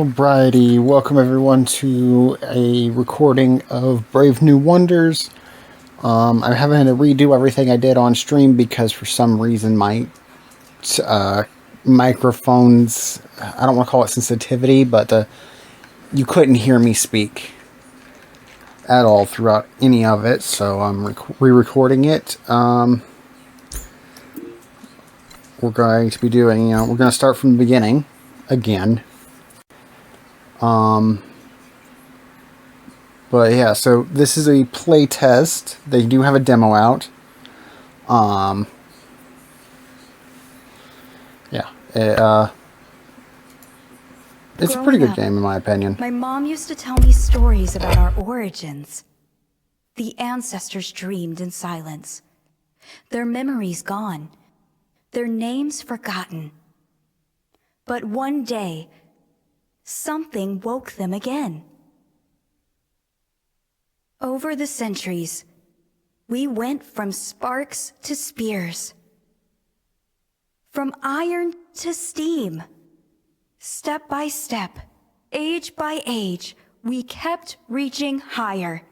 Alrighty, welcome everyone to a recording of Brave New Wonders. I'm having to redo everything I did on stream because for some reason my microphone's, I don't want to call it sensitivity, but you couldn't hear me speak at all throughout any of it, so I'm re-recording it. We're going to be doing, we're going to start from the beginning again. But yeah, so this is a play test. They do have a demo out. Yeah, it's a pretty good game in my opinion. My mom used to tell me stories about our origins. The ancestors dreamed in silence. Their memories gone. Their names forgotten. But one day, something woke them again. Over the centuries, we went from sparks to spears, from iron to steam. Step by step, age by age, we kept reaching higher,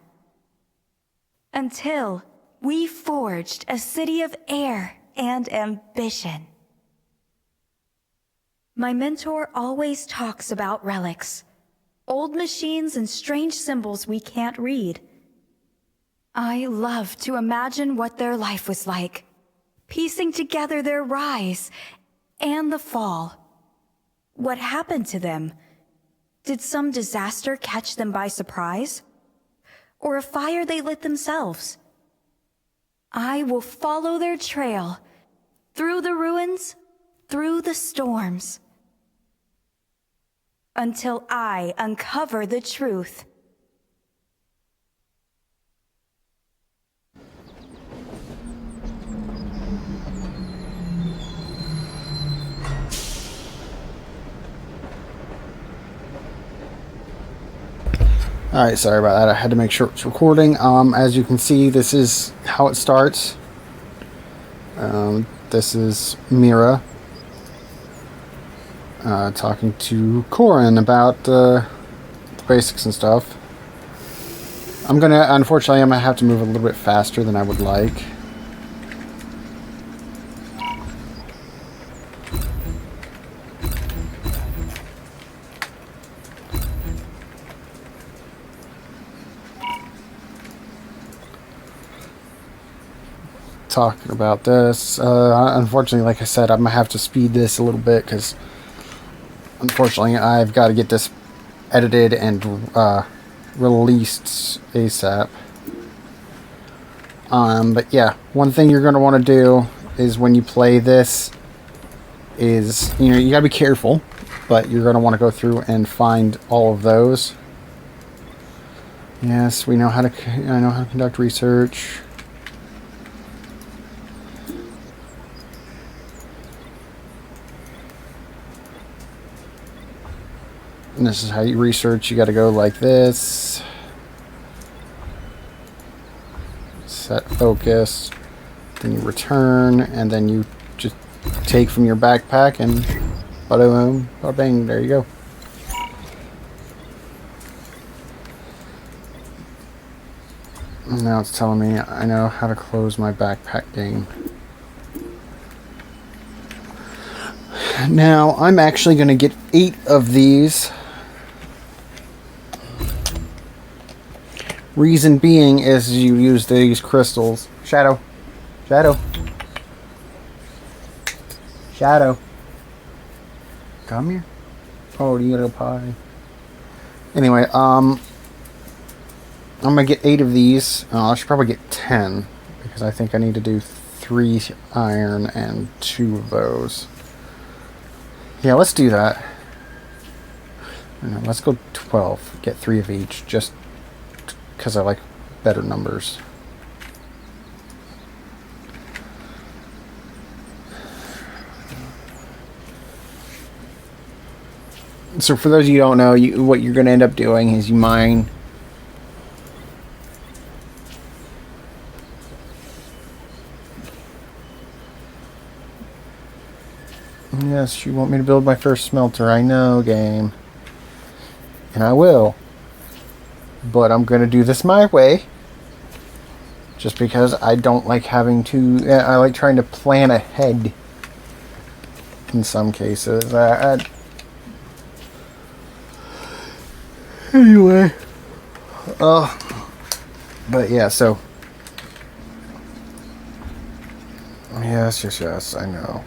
until we forged a city of air and ambition. My mentor always talks about relics, old machines and strange symbols we can't read. I love to imagine what their life was like, piecing together their rise and the fall. What happened to them? Did some disaster catch them by surprise? Or a fire they lit themselves? I will follow their trail, through the ruins, through the storms, until I uncover the truth. Alright, sorry about that. I had to make sure it's recording. As you can see, this is how it starts. This is Mira talking to Corin about the basics and stuff. Unfortunately, I'm gonna have to move a little bit faster than I would like. Talking about this. Unfortunately, like I said, I'm gonna have to speed this a little bit because unfortunately I've got to get this edited and released ASAP. But yeah, one thing you're gonna want to do is when you play this is, you gotta be careful, but you're gonna want to go through and find all of those. Yes, I know how to conduct research. And this is how you research. You got to go like this. Set focus. Then you return, and then you just take from your backpack and bada boom, bada bang. There you go. And now it's telling me I know how to close my backpack game. Now I'm actually going to get 8 of these. Reason being is you use these crystals. Shadow. Shadow. Shadow. Come here. Oh, you little pie. Anyway, I'm gonna get 8 of these. I should probably get 10 because I think I need to do 3 iron and 2 of those. Yeah, let's do that. No, let's go 12. Get 3 of each, just because I like better numbers. So for those of you who don't know, what you're going to end up doing is you mine Yes, you want me to build my first smelter. I know, game. And I will. But I'm going to do this my way. Just because I don't like having to... I like trying to plan ahead. In some cases. Anyway. But yeah, so... Yes, I know.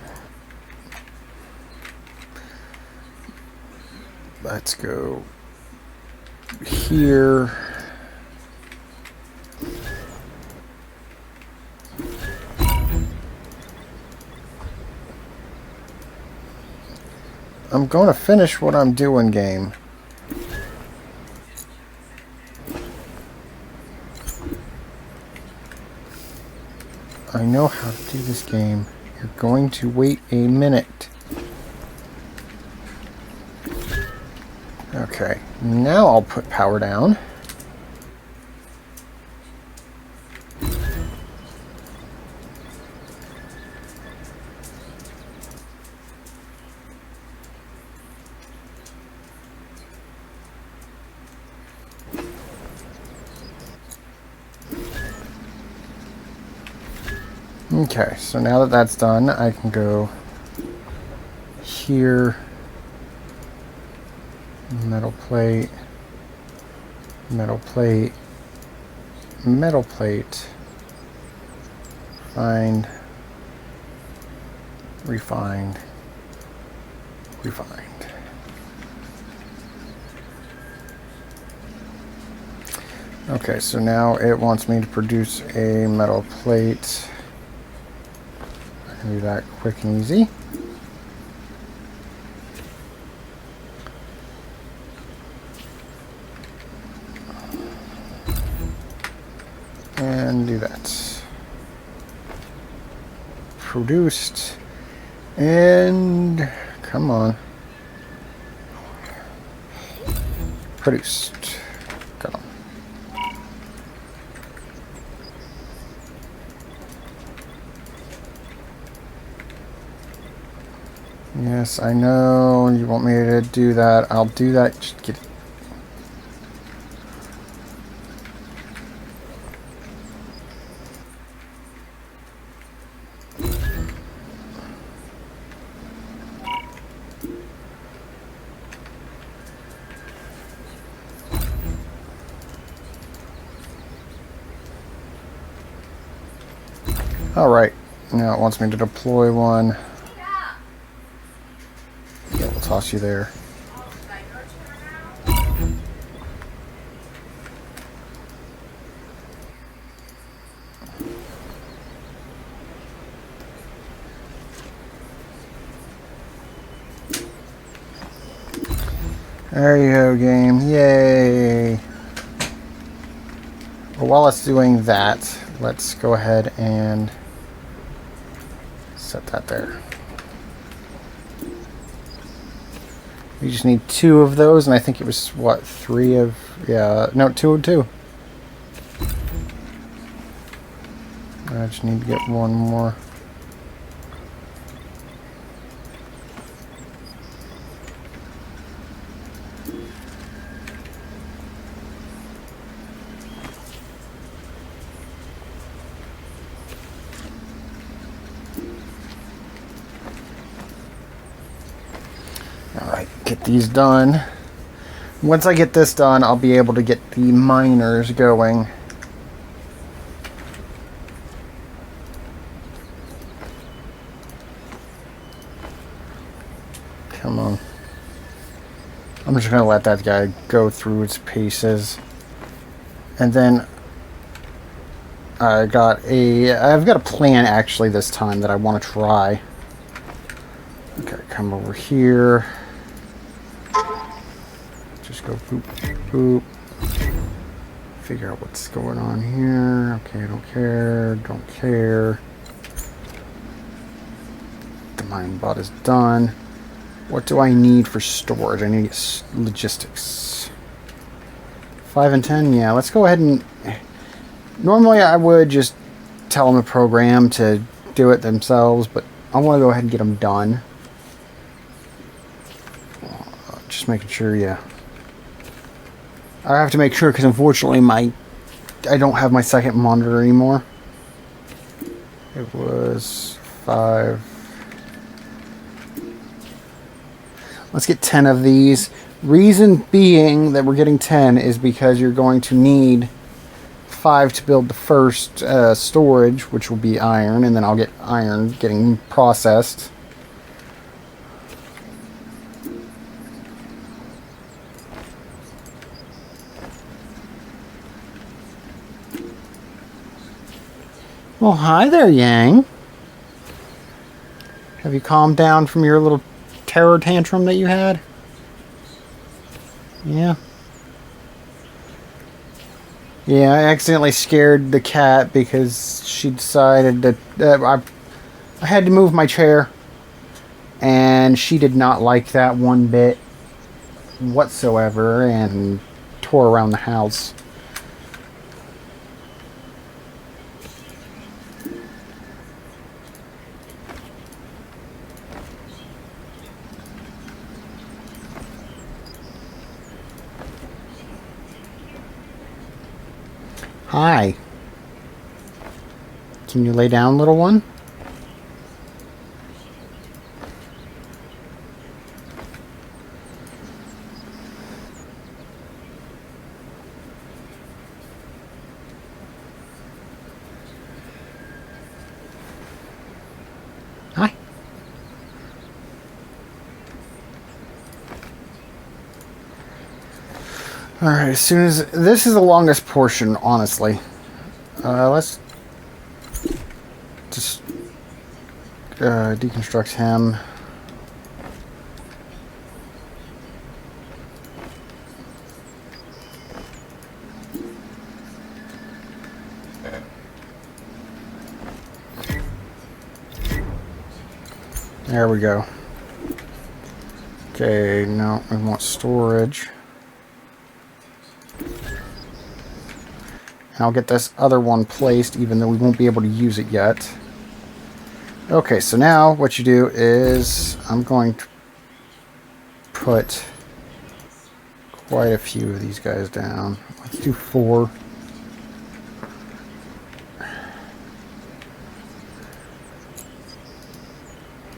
Let's go here. I'm going to finish what I'm doing, game. I know how to do this game. You're going to wait a minute. Okay, now I'll put power down. Okay, so now that that's done, I can go here, metal plate, metal plate, metal plate, find, refined, refined. Okay, so now it wants me to produce a metal plate. I can do that quick and easy. And do that. Produced. And come on. Produced. Come on. Yes, I know you want me to do that. I'll do that. Just get it. All right. Now it wants me to deploy one. Yeah, we'll toss you there. There you go, game. Yay! Well, while it's doing that, let's go ahead and set that there. We just need 2 of those, and I think it was, what, 3 of... Yeah, no, 2 and 2. I just need to get 1 more. Alright, get these done. Once I get this done, I'll be able to get the miners going. Come on. I'm just going to let that guy go through its paces. And then I've got a plan actually this time that I want to try. Okay, come over here. Just go boop, boop. Figure out what's going on here. Okay, I don't care, don't care. The mine bot is done. What do I need for storage? I need logistics. 5 and 10, yeah, let's go ahead and... Normally I would just tell them the program to do it themselves, but I want to go ahead and get them done. Just making sure, yeah. I have to make sure because unfortunately I don't have my second monitor anymore. It was 5. Let's get 10 of these. Reason being that we're getting 10 is because you're going to need 5 to build the first storage, which will be iron, and then I'll get iron getting processed. Well, hi there, Yang. Have you calmed down from your little terror tantrum that you had? Yeah. Yeah, I accidentally scared the cat because she decided that I had to move my chair, and she did not like that one bit whatsoever and tore around the house. Hi. Can you lay down, little one? Hi. Alright, as soon as... This is the longest portion, honestly. Let's just deconstruct him. There we go. Okay, now we want storage. And I'll get this other one placed, even though we won't be able to use it yet. Okay, so now what you do is I'm going to put quite a few of these guys down. Let's do 4.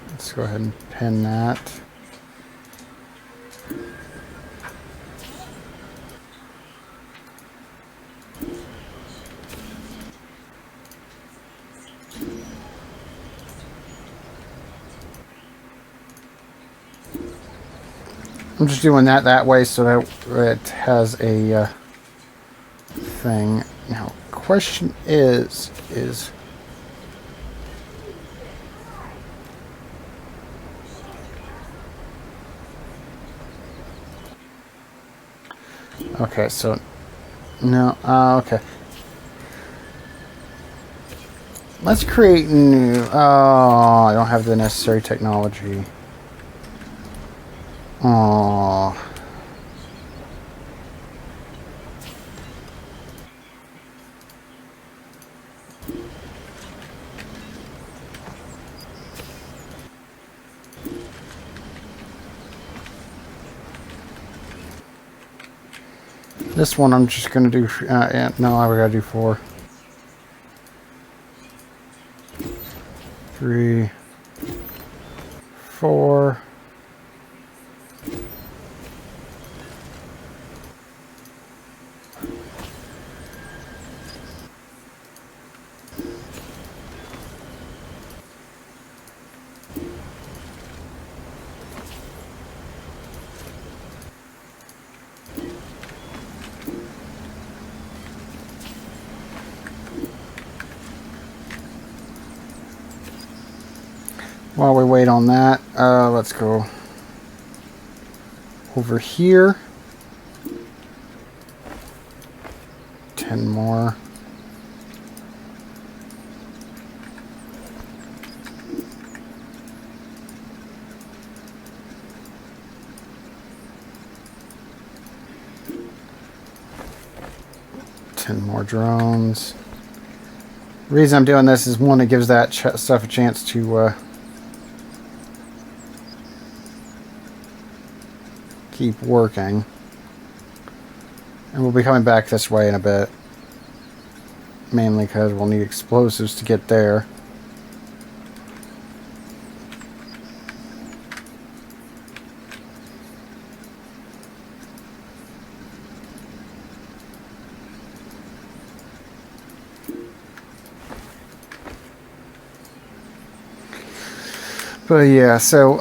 Let's go ahead and pin that. I'm just doing that way so that it has a thing. Now, question is okay, so no, okay. Let's create new. Oh, I don't have the necessary technology. Oh. This one I'm just gonna do. No, I gotta do 4. 3, 4. While we wait on that, let's go over here. 10 more. More drones. The reason I'm doing this is, one, it gives that stuff a chance to keep working. And we'll be coming back this way in a bit. Mainly because we'll need explosives to get there. But yeah, so,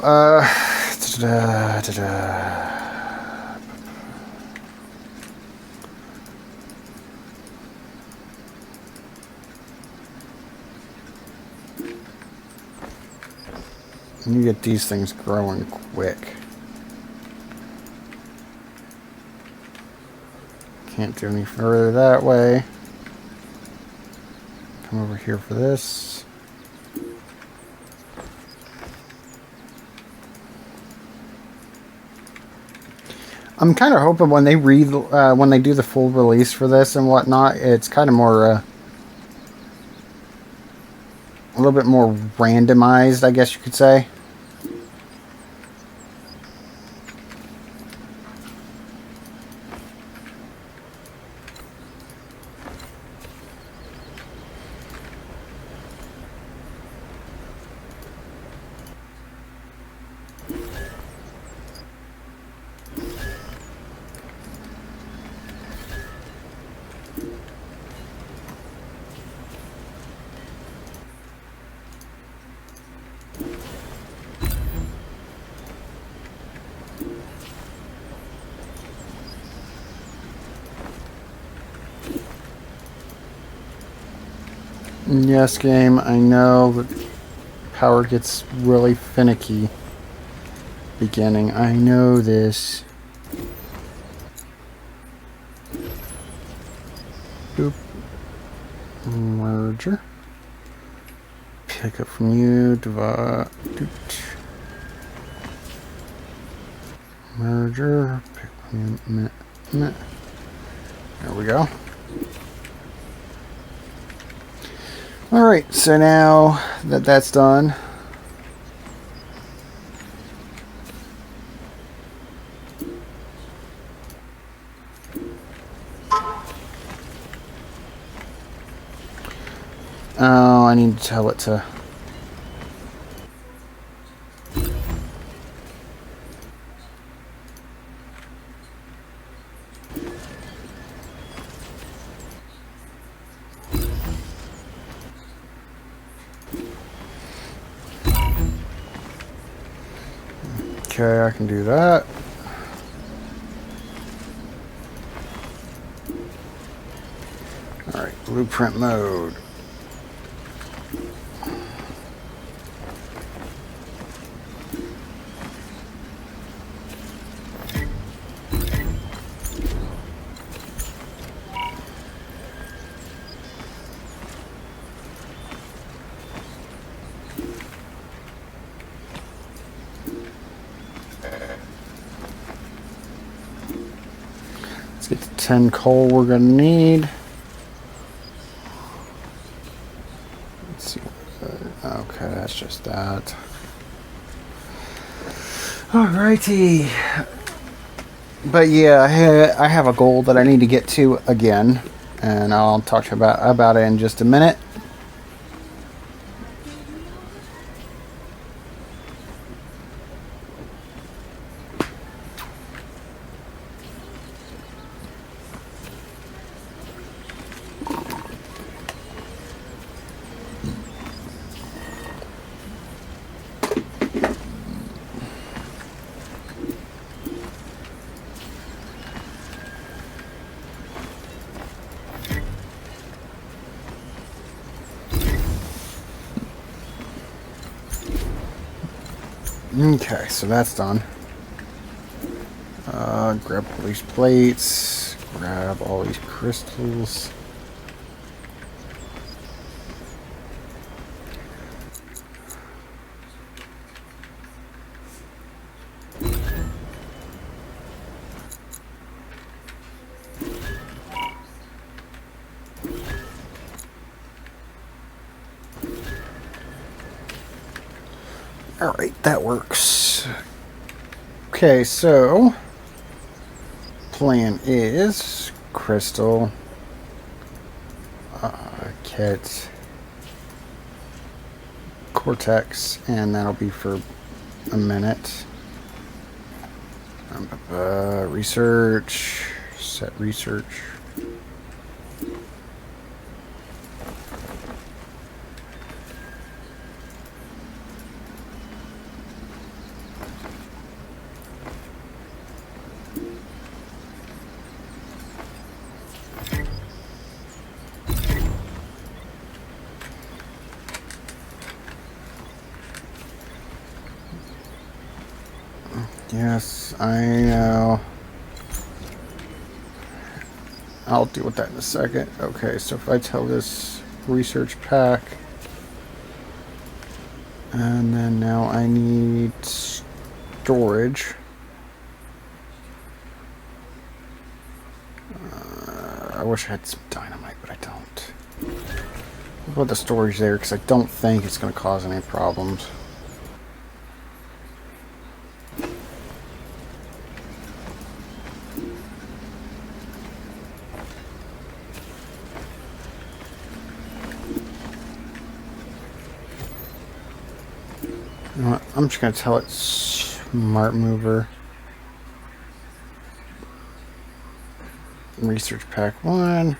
you get these things growing quick. Can't do any further that way. Come over here for this. I'm kind of hoping when they when they do the full release for this and whatnot, it's kind of more, a little bit more randomized, I guess you could say. Yes, game, I know that power gets really finicky beginning. I know this. Boop. Merger. Pick up from you. Divide. Merger. Pick up from you. There we go. Alright, so now that that's done, oh, I need to tell it to... Okay, I can do that. Alright, blueprint mode. Let's get the 10 coal we're gonna need. Let's see. Okay, that's just that. Alrighty. But yeah, I have a goal that I need to get to again, and I'll talk to you about it in just a minute. Okay, so that's done. Grab all these plates. Grab all these crystals. Alright, that works. Okay, so plan is crystal kit, cortex, and that'll be for a minute. Research, set research. Yes, I know. I'll deal with that in a second. Okay, so if I tell this research pack, and then now I need storage. I wish I had some dynamite, but I don't. I'll put the storage there because I don't think it's going to cause any problems. You know what? I'm just going to tell it smart mover. Research pack 1.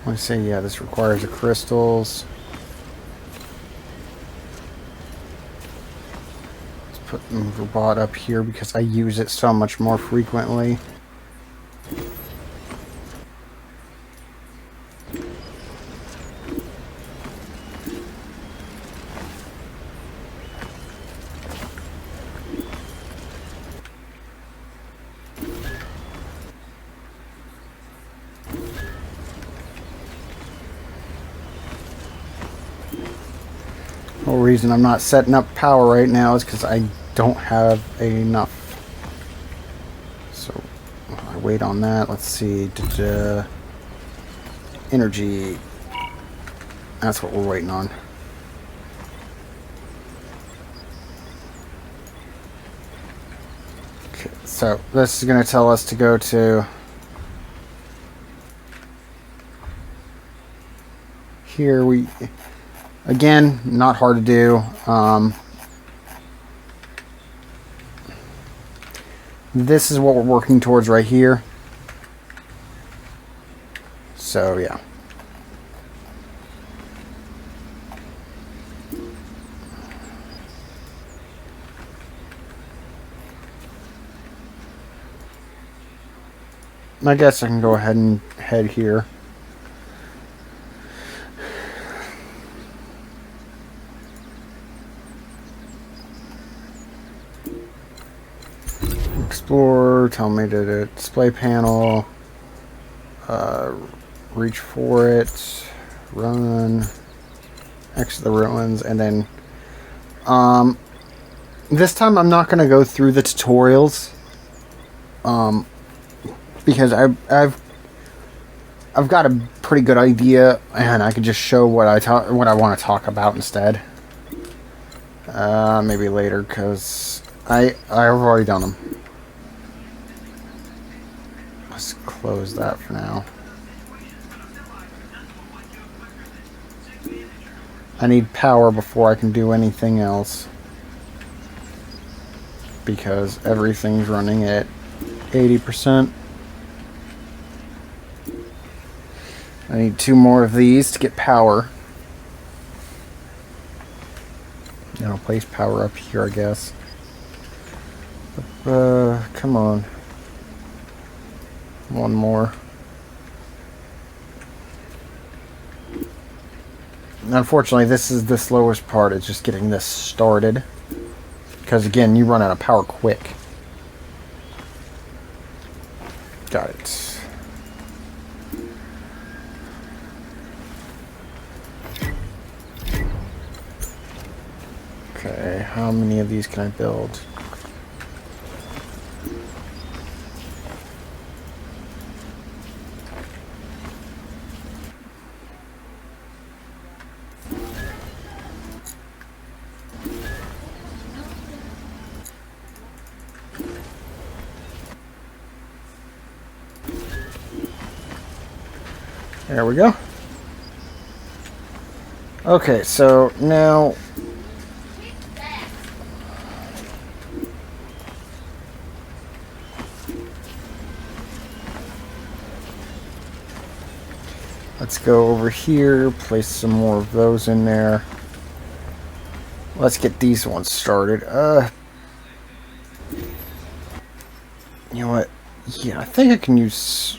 I say, yeah, this requires the crystals. Let's put the mover bot up here because I use it so much more frequently. The whole reason I'm not setting up power right now is because I don't have enough. So I wait on that. Let's see. Energy. That's what we're waiting on. Okay, so this is going to tell us to go to here. Again, not hard to do. This is what we're working towards right here. So, yeah. I guess I can go ahead and head here. Explore, tell me to display panel, reach for it, run, exit the ruins, and then this time I'm not going to go through the tutorials because I've got a pretty good idea, and I can just show what I want to talk about instead. Maybe later, because I've already done them. Let's close that for now. I need power before I can do anything else, because everything's running at 80%. I need 2 more of these to get power. And I'll place power up here, I guess. Come on. 1 more. Unfortunately, this is the slowest part. It's just getting this started. Because again, you run out of power quick. Got it. Okay, how many of these can I build? There we go. Okay, so now let's go over here, place some more of those in there. Let's get these ones started. You know what? Yeah, I think I can use...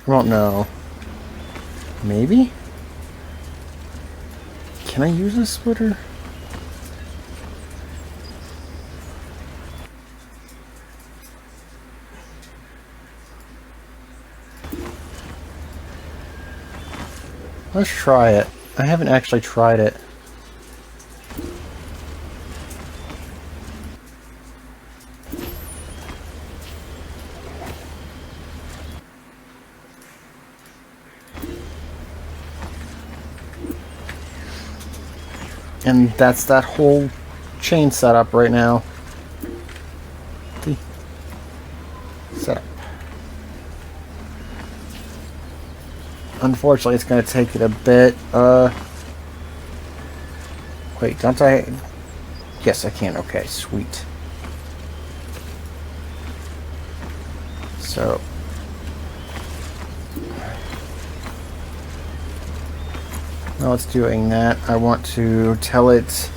Well, no. Maybe? Can I use a splitter? Let's try it. I haven't actually tried it. And that's that whole chain setup right now. The setup. Unfortunately, it's going to take it a bit. Wait, don't I? Yes, I can. Okay, sweet. So. While it's doing that, I want to tell it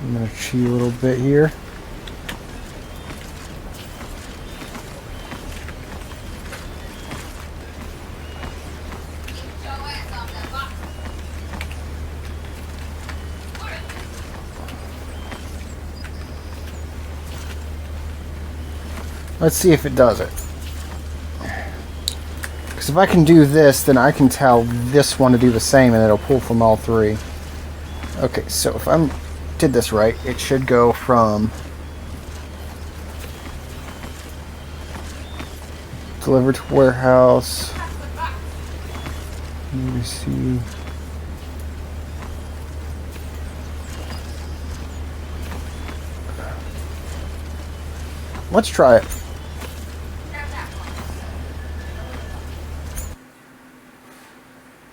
I'm going to cheat a little bit here. Let's see if it does it. Because if I can do this, then I can tell this one to do the same and it'll pull from all three. Okay, so if I did this right, it should go from delivered to warehouse. Let me see. Let's try it.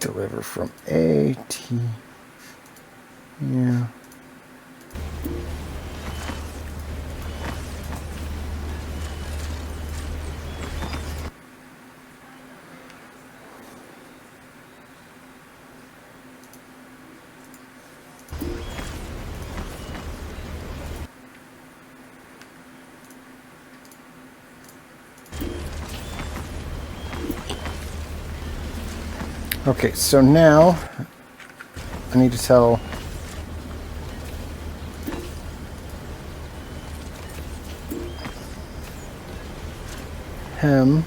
Deliver from A, T. Yeah. Okay, so now I need to tell him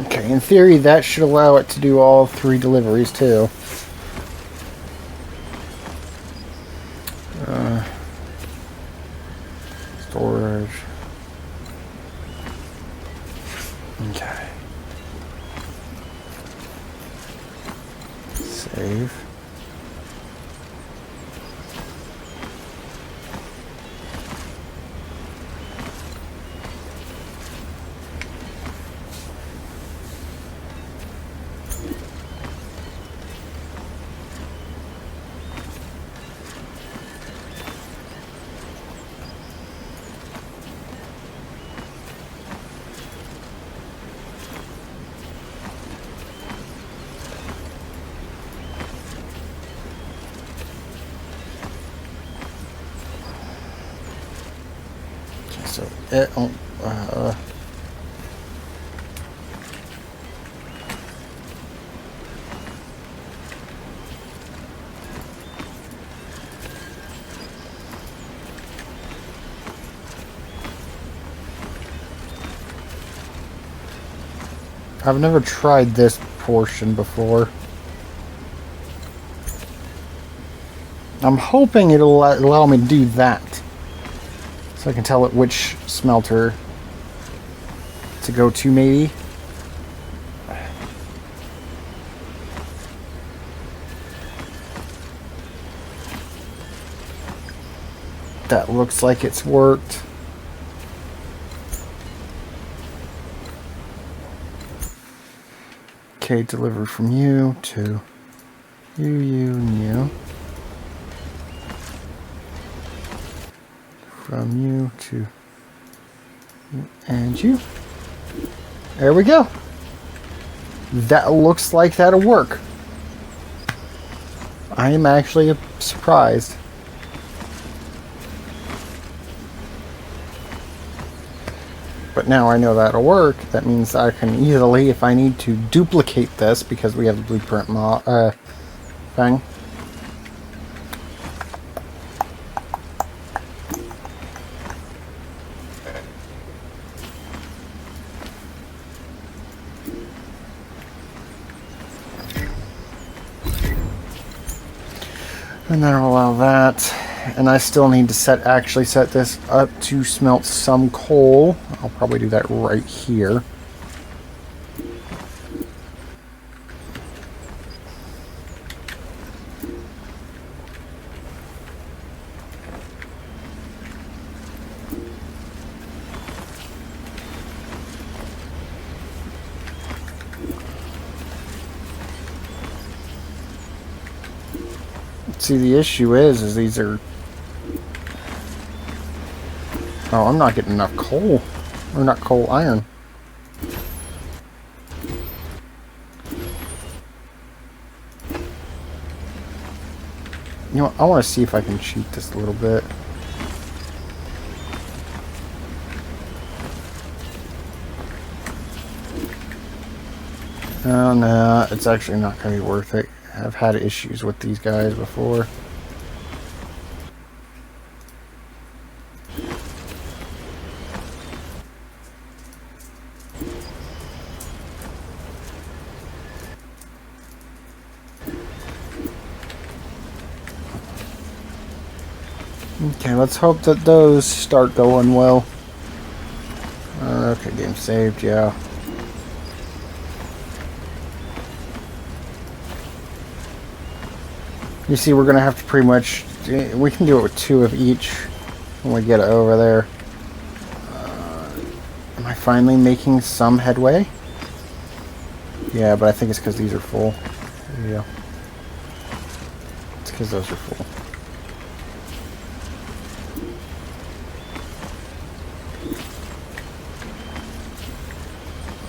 Okay, in theory, that should allow it to do all 3 deliveries, too. Storage. So, I've never tried this portion before. I'm hoping it'll allow me to do that. So I can tell it which smelter to go to, maybe. That looks like it's worked. Okay, delivered from you to you, and you. From you to you and you. There we go. That looks like that'll work. I am actually surprised. But now I know that'll work. That means I can easily, if I need to duplicate this, because we have the blueprint thing. And then I'll allow that. And I still need to actually set this up to smelt some coal. I'll probably do that right here. See, the issue is these are... Oh, I'm not getting enough coal. Or not coal, iron. You know what? I want to see if I can cheat this a little bit. Oh, no. It's actually not going to be worth it. I've had issues with these guys before. Okay, let's hope that those start going well. Okay, game saved, yeah. You see, we're going to have to pretty much... We can do it with 2 of each when we get it over there. Am I finally making some headway? Yeah, but I think it's because these are full. Yeah. It's because those are full.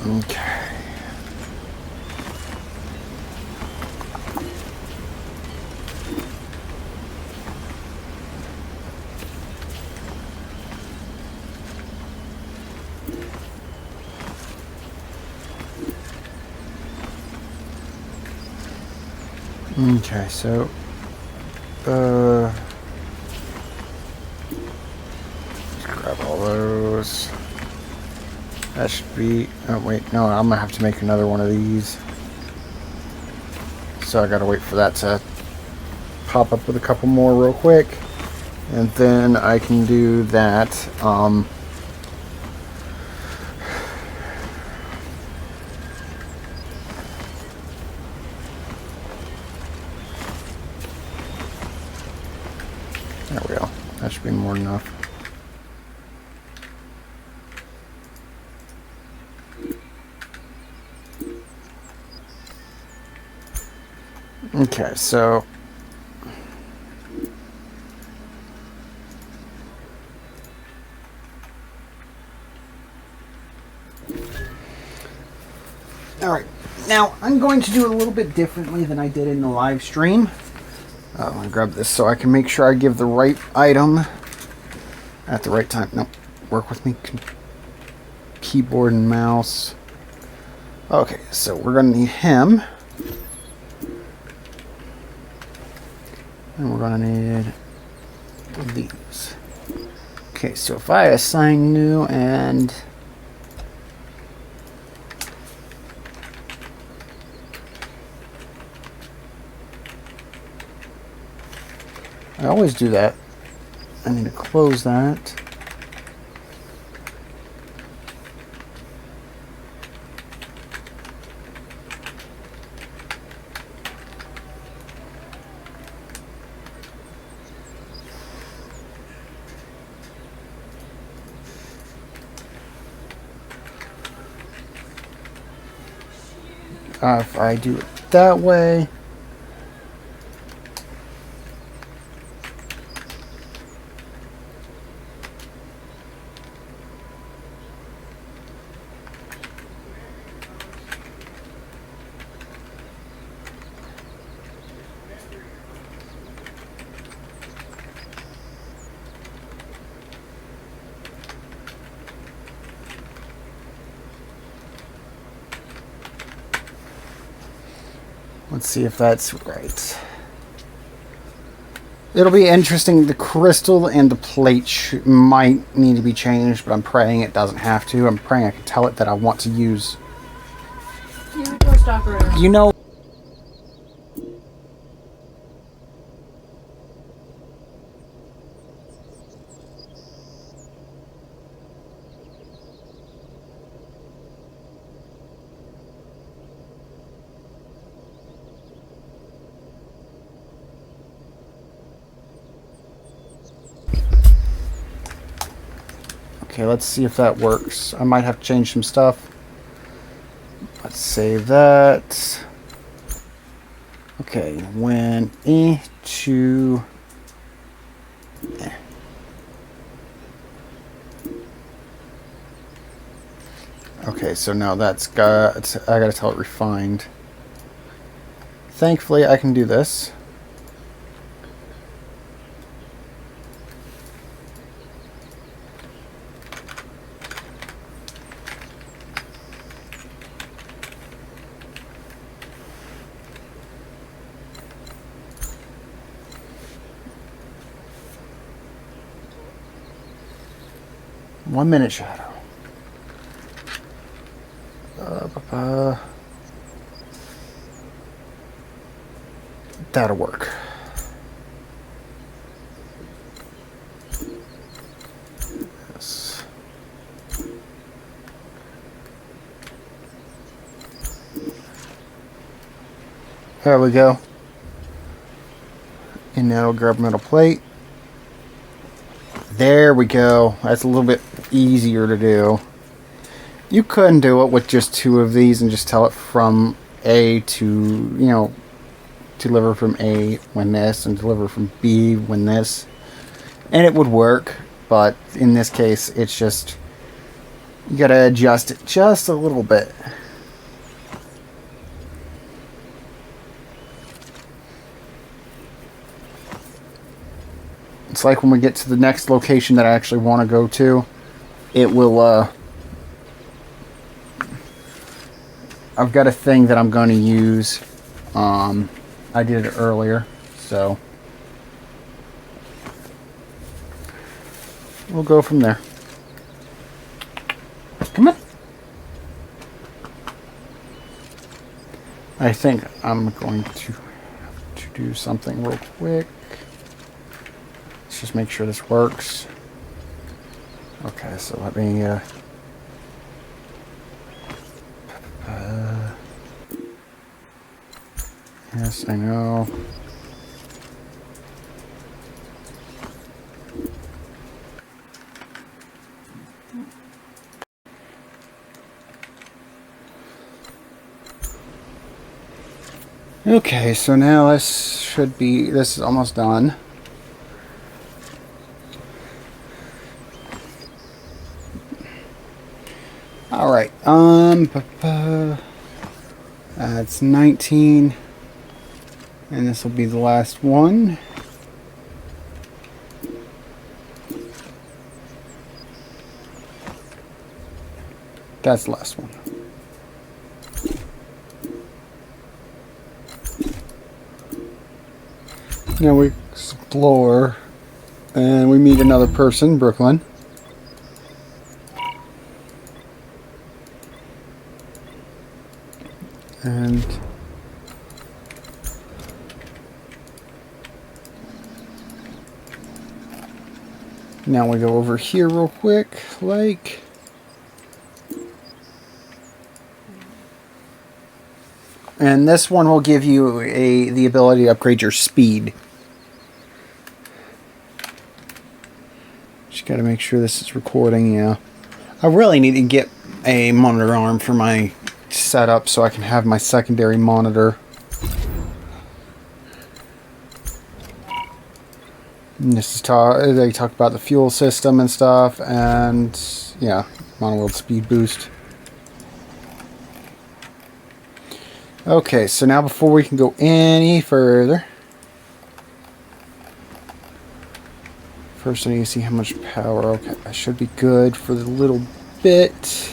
Okay. Okay, so let's grab all those. That should be... Oh, wait. No, I'm going to have to make another one of these. So I got to wait for that to pop up with a couple more real quick. And then I can do that. There we go. That should be more than enough. Okay, so alright, now I'm going to do it a little bit differently than I did in the live stream. I'm going to grab this so I can make sure I give the right item at the right time. Nope. work with me. Keyboard and mouse. Okay, so we're gonna need him. And we're gonna need these. Okay, so if I assign new and I always do that. I need to close that. If I do it that way, let's see if that's right. It'll be interesting. The crystal and the plate might need to be changed, but I'm praying it doesn't have to. I'm praying I can tell it that I want to use. You know. Okay, let's see if that works. I might have to change some stuff. Let's save that. Okay, when to okay, so now that's got, I gotta tell it refined. Thankfully, I can do this. One minute shadow. That'll work. Yes. There we go. And now we'll grab metal plate. There we go. That's a little bit easier to do. You couldn't do it with just two of these and just tell it from A to, you know, deliver from A when this and deliver from B when this. And it would work, but in this case, it's just, you gotta adjust it just a little bit. It's like when we get to the next location that I actually want to go to, it will, I've got a thing that I'm going to use. I did it earlier, so we'll go from there. Come on. I think I'm going to have to do something real quick. Let's just make sure this works. Okay, so let me yes, I know. Okay, so now this is almost done. All right, that's 19, and this will be the last one. That's the last one. Now we explore, and we meet another person, Brooklyn. And now we go over here real quick, like, and this one will give you the ability to upgrade your speed. Just got to make sure this is recording. Yeah, I really need to get a monitor arm for my setup so I can have my secondary monitor. And this is they talk about the fuel system and stuff, and yeah, monoworld speed boost. Okay, so now before we can go any further, first I need to see how much power. Okay, I should be good for the little bit.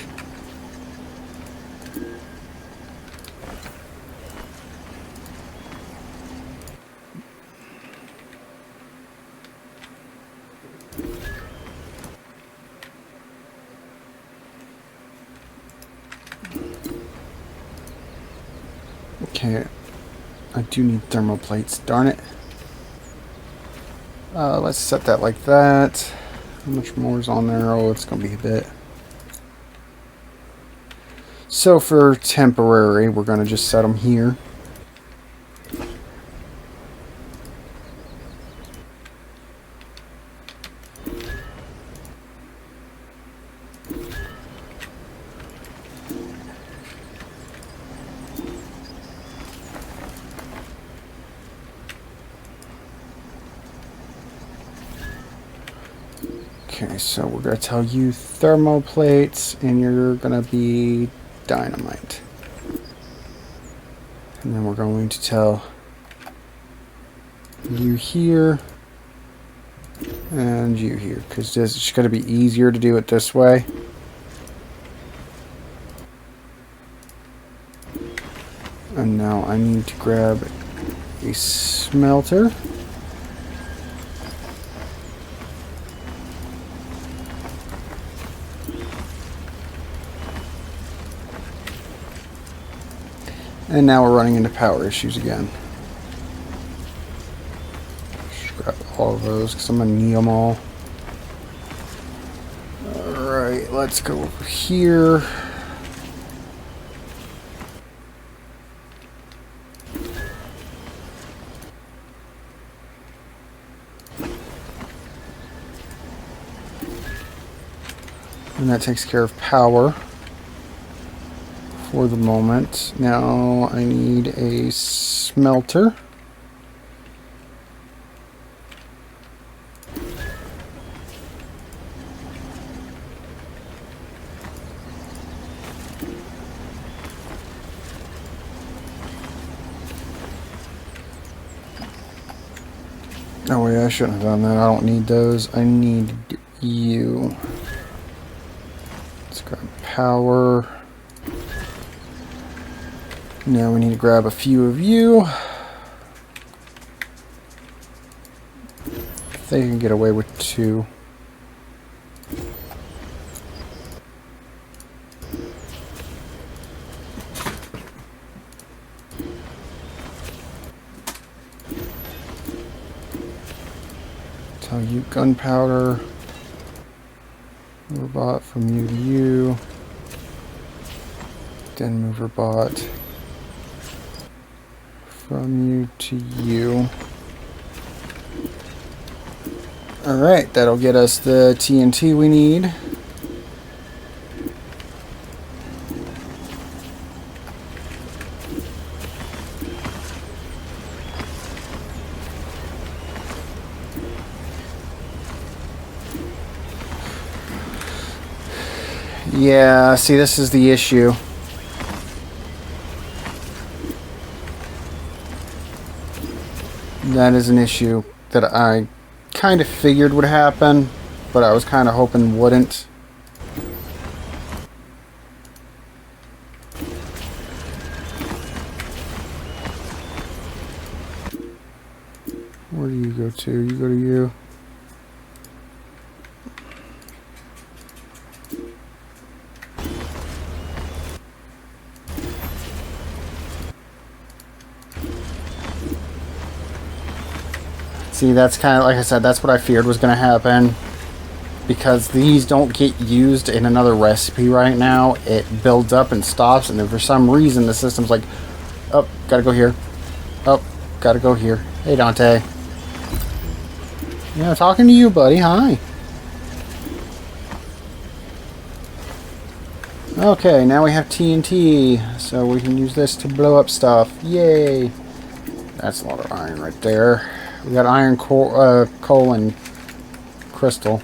Okay, I do need thermal plates, darn it. Let's set that like that. How much more is on there? Oh, it's going to be a bit. So for temporary, we're going to just set them here. Okay, so we're going to tell you thermoplates, and you're going to be dynamite. And then we're going to tell you here, and you here, because it's just going to be easier to do it this way. And now I need to grab a smelter. And now we're running into power issues again. Just grab all of those because I'm going to need them all. Alright, let's go over here. And that takes care of power. For the moment. Now I need a smelter. Oh wait, I shouldn't have done that. I don't need those. I need you. Let's grab power. Now we need to grab a few of you. They can get away with 2. Tell you gunpowder. Robot from you to you. Then move robot from you to you. Alright, that'll get us the TNT we need. Yeah, see, this is the issue. That is an issue that I kind of figured would happen, but I was kind of hoping wouldn't. you go to? You go to you. See, that's kind of, like I said, that's what I feared was going to happen. Because these don't get used in another recipe right now, it builds up and stops, and then for some reason the system's like, oh, gotta go here. Oh, gotta go here. Hey, Dante. Yeah, talking to you, buddy. Hi. Okay, now we have TNT, so we can use this to blow up stuff. Yay! That's a lot of iron right there. We got iron, coal, and crystal.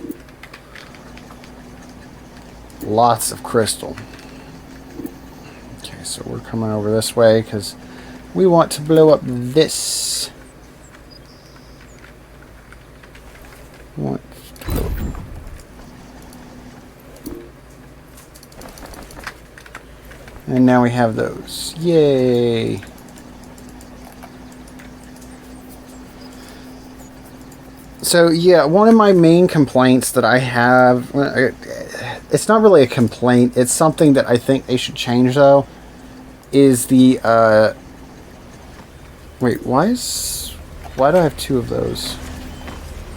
Lots of crystal. Okay, so we're coming over this way because we want to blow up this. And now we have those. Yay! So yeah, one of my main complaints that I have, it's not really a complaint, it's something that I think they should change though, is the, wait, why do I have two of those?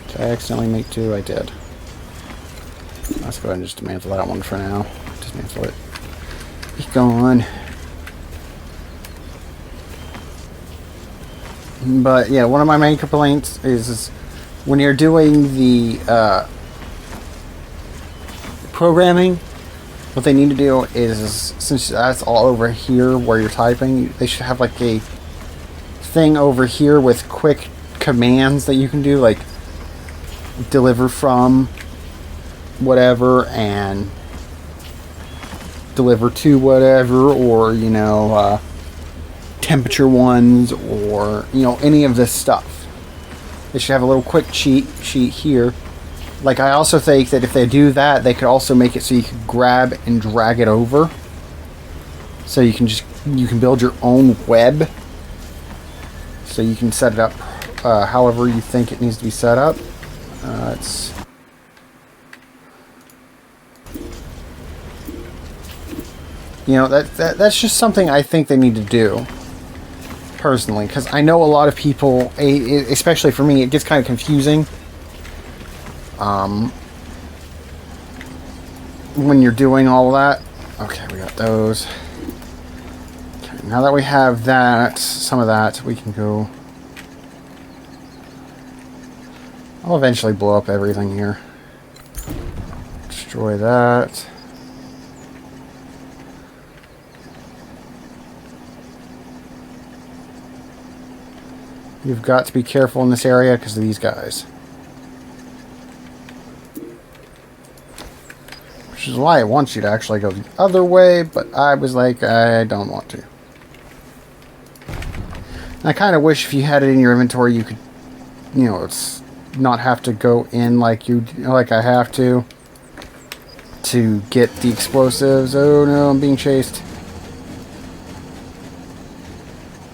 Did I accidentally make two? I did. Let's go ahead and just dismantle that one for now. Dismantle it. Be gone. But yeah, one of my main complaints is when you're doing the programming, what they need to do is, since that's all over here where you're typing, they should have like a thing over here with quick commands that you can do, like deliver from whatever and deliver to whatever, or you know, temperature ones, or you know, any of this stuff. They should have a little quick cheat sheet here. Like, I also think that if they do that, they could also make it so you can grab and drag it over. So you can build your own web. So you can set it up however you think it needs to be set up. You know, that's just something I think they need to do. Personally, because I know a lot of people, especially for me, it gets kind of confusing when you're doing all of that. Okay, we got those. Okay, now that we have that, some of that, we can go. I'll eventually blow up everything here. Destroy that. You've got to be careful in this area because of these guys. Which is why I want you to actually go the other way, but I was like, I don't want to. And I kind of wish if you had it in your inventory, you could, you know, it's not have to go in like I have to get the explosives. Oh no, I'm being chased.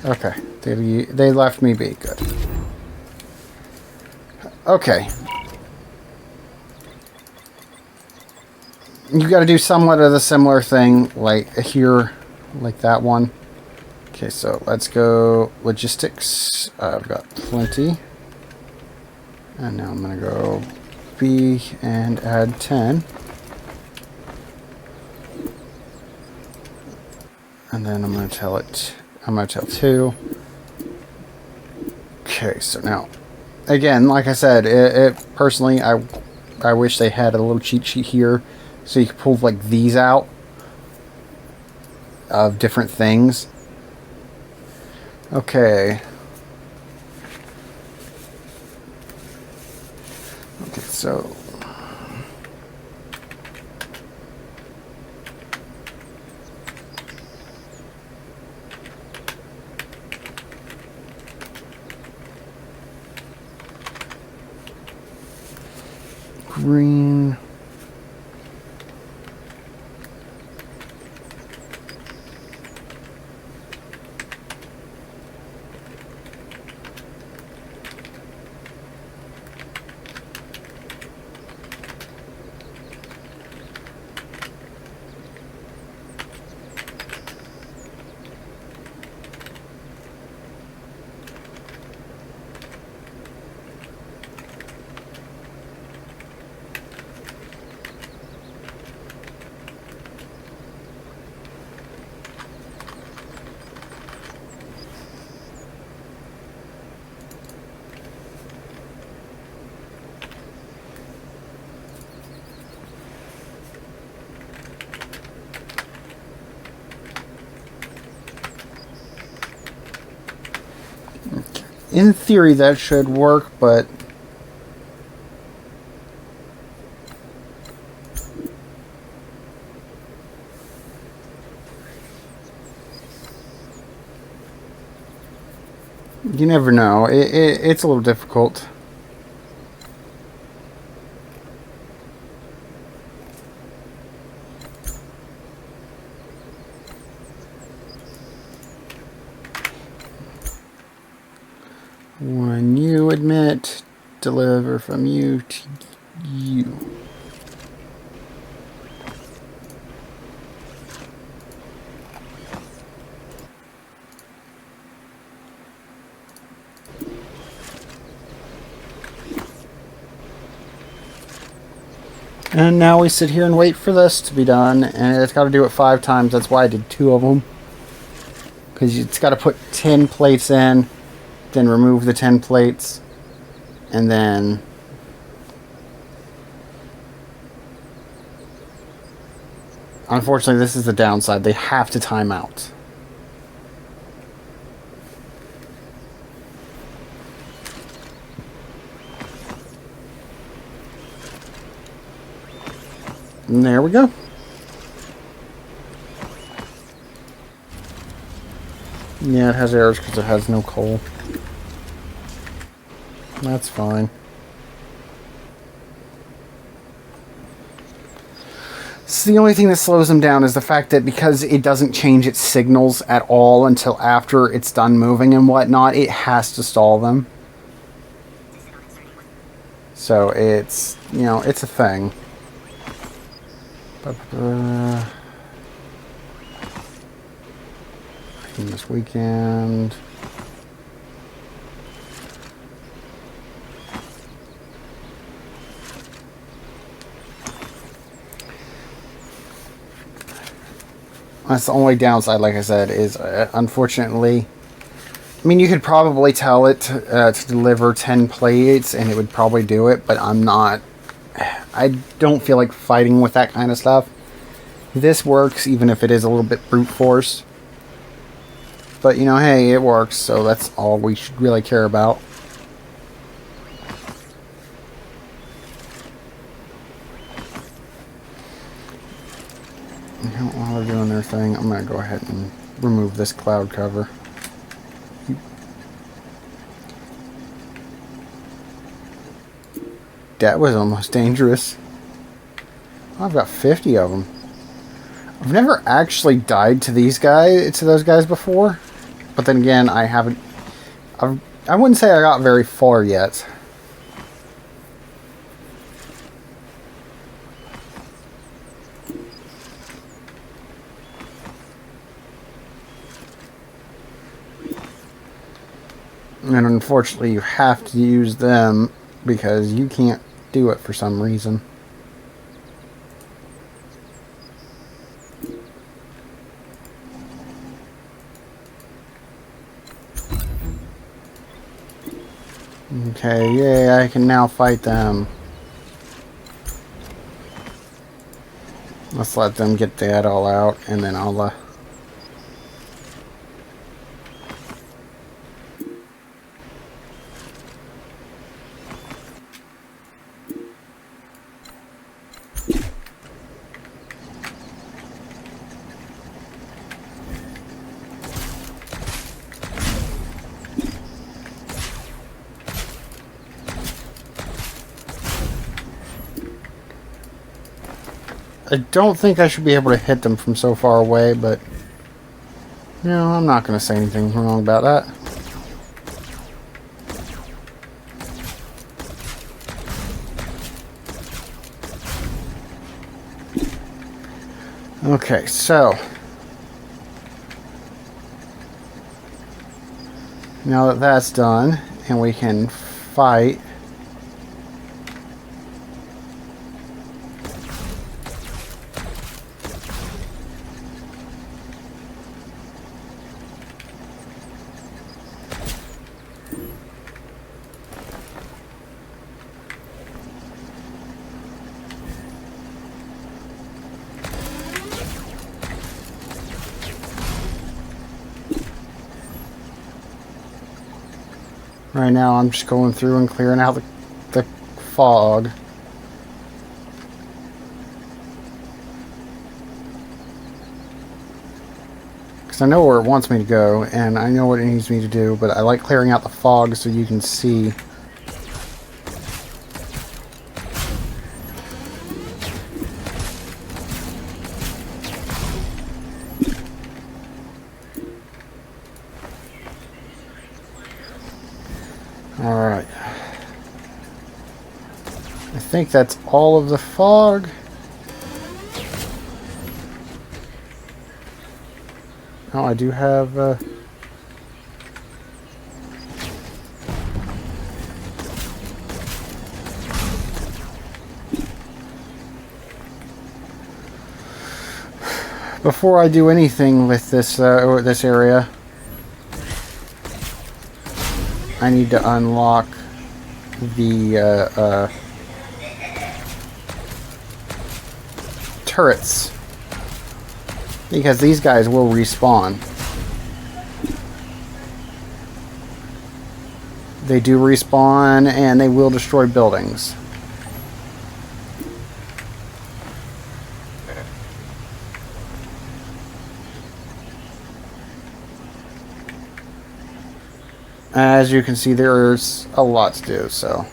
Okay. They left me be. Good. Okay. You got to do somewhat of the similar thing, like here, like that one. Okay, so let's go logistics. I've got plenty. And now I'm going to go B and add 10. And then I'm going to tell 2. Okay, so now, again, like I said, personally, I wish they had a little cheat sheet here so you could pull like these out of different things. Okay. Okay, so green. in theory that should work, but you never know. It's a little difficult. When you admit, deliver from you to you. And now we sit here and wait for this to be done, and it's got to do it 5 times. That's why I did 2 of them. Because it's got to put 10 plates in, then remove the 10 plates, and then unfortunately this is the downside. They have to time out. And there we go. Yeah, it has errors because it has no coal. That's fine. So the only thing that slows them down is the fact that because it doesn't change its signals at all until after it's done moving and whatnot, it has to stall them. So it's, you know, it's a thing. This weekend. That's the only downside, like I said, is unfortunately, I mean, you could probably tell it to deliver 10 plates and it would probably do it, but I don't feel like fighting with that kind of stuff. This works, even if it is a little bit brute force. But, you know, hey, it works, so that's all we should really care about. While they're doing their thing, I'm going to go ahead and remove this cloud cover. That was almost dangerous. I've got 50 of them. I've never actually died to those guys before. But then again, I wouldn't say I got very far yet. And unfortunately, you have to use them because you can't do it for some reason. Okay, yay, I can now fight them. Let's let them get that all out, and then I'll I don't think I should be able to hit them from so far away, but no, I'm not going to say anything wrong about that. Okay, so now that that's done and we can fight, Right now I'm just going through and clearing out the fog. Because I know where it wants me to go, and I know what it needs me to do, but I like clearing out the fog so you can see. Alright. I think that's all of the fog. Oh, I do have... Before I do anything with this this area, I need to unlock the turrets, because these guys will respawn. They do respawn, and they will destroy buildings. As you can see, there's a lot to do, so.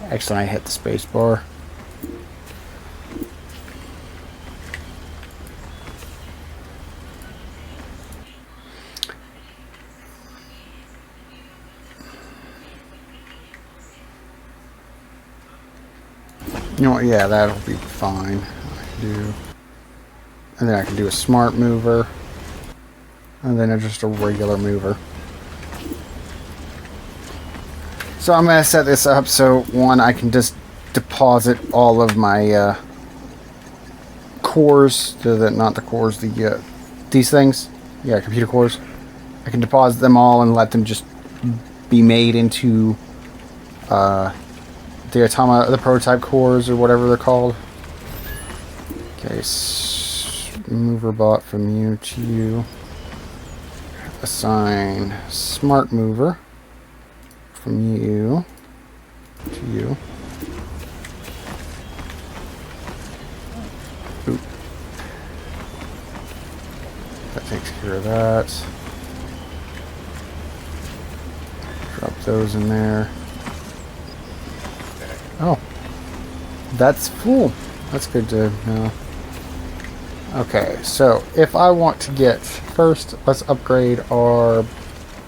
Excellent, I hit the space bar. You know what, yeah, that'll be fine. I can do. And then I can do a smart mover. And then just a regular mover. So I'm going to set this up so, one, I can just deposit all of my cores. Not the cores, these things. Yeah, computer cores. I can deposit them all and let them just be made into the prototype cores or whatever they're called. Okay, mover bot from you to you. Assign smart mover from you to you. Oop. That takes care of that. Drop those in there. Oh, that's full. That's good to know. Okay, so if I want to get, first, let's upgrade our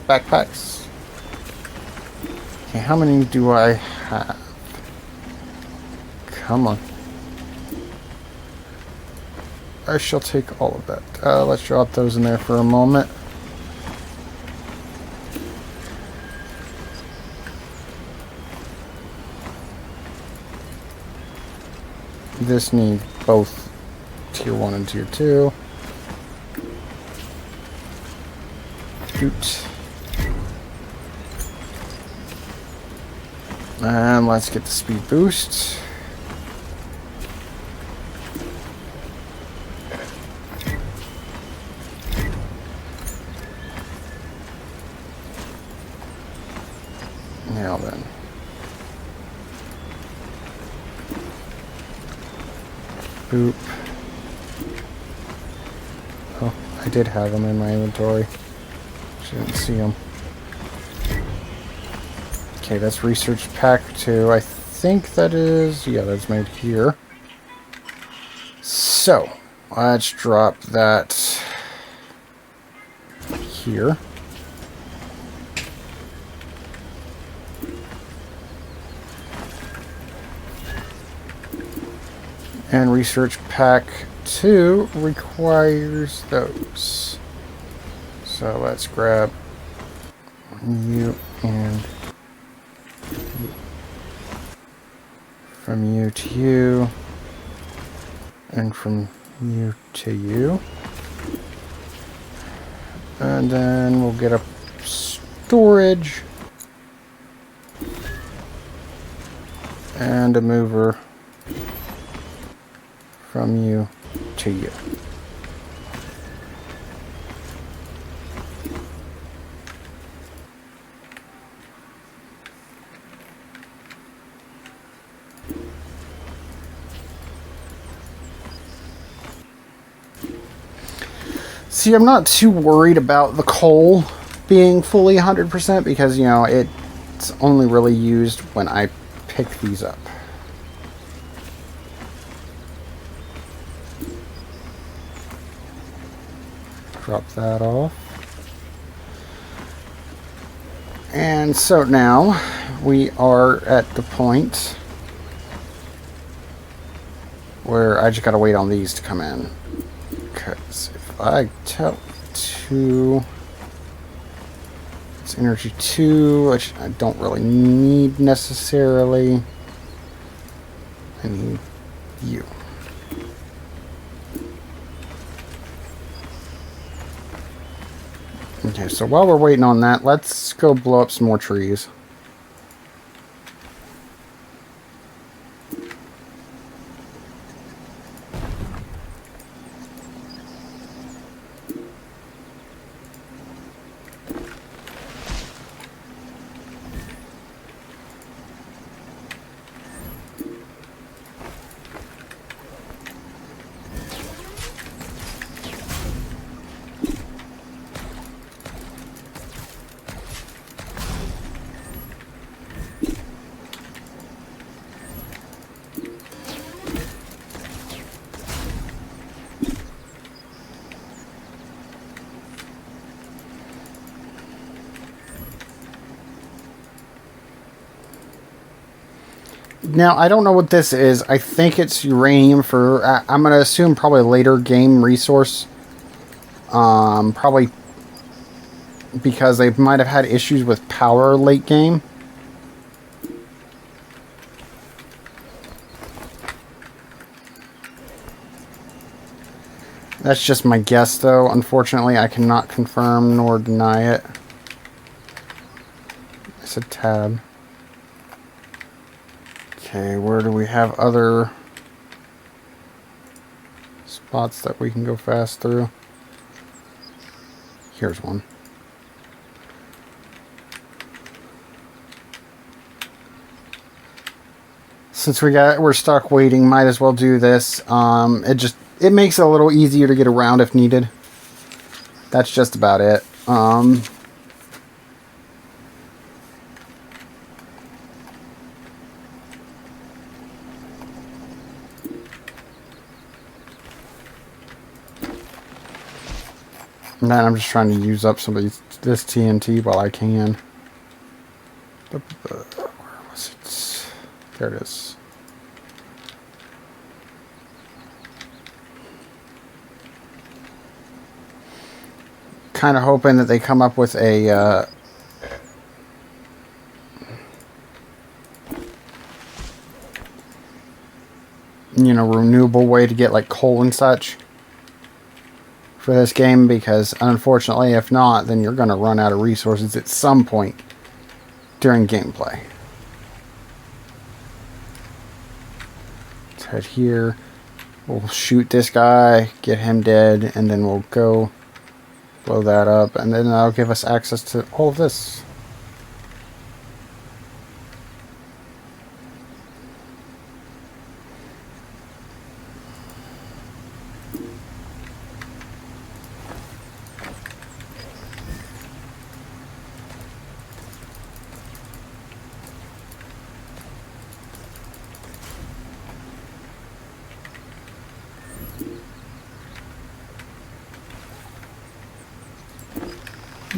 backpacks. Okay, how many do I have? Come on. I shall take all of that. Let's drop those in there for a moment. This needs both Tier 1 and Tier 2. Shoot. And let's get the speed boost. Now then. Boop. Oh, I did have them in my inventory. Just didn't see them. Okay, that's research pack 2. I think that is... yeah, that's made here. So, let's drop that here. And research pack 2 requires those. So let's grab you and you. From you to you. And from you to you. And then we'll get a storage. And a mover. From you to you. See, I'm not too worried about the coal being fully 100% because, you know, it's only really used when I pick these up. Drop that off. And so now we are at the point where I just gotta wait on these to come in. Because if I tell to... It's energy 2, which I don't really need necessarily. I need you. Okay, so while we're waiting on that, let's go blow up some more trees. Now, I don't know what this is. I think it's uranium for... I'm going to assume probably later game resource. Probably because they might have had issues with power late game. That's just my guess, though. Unfortunately, I cannot confirm nor deny it. I said tab. Okay, where do we have other spots that we can go fast through? Here's one. Since we're stuck waiting, might as well do this. It makes it a little easier to get around if needed. That's just about it. And then I'm just trying to use up some of this TNT while I can. Where was it? There it is. Kind of hoping that they come up with a renewable way to get like coal and such for this game, because unfortunately, if not, then you're going to run out of resources at some point during gameplay. Let's head here. We'll shoot this guy, get him dead, and then we'll go blow that up, and then that'll give us access to all of this.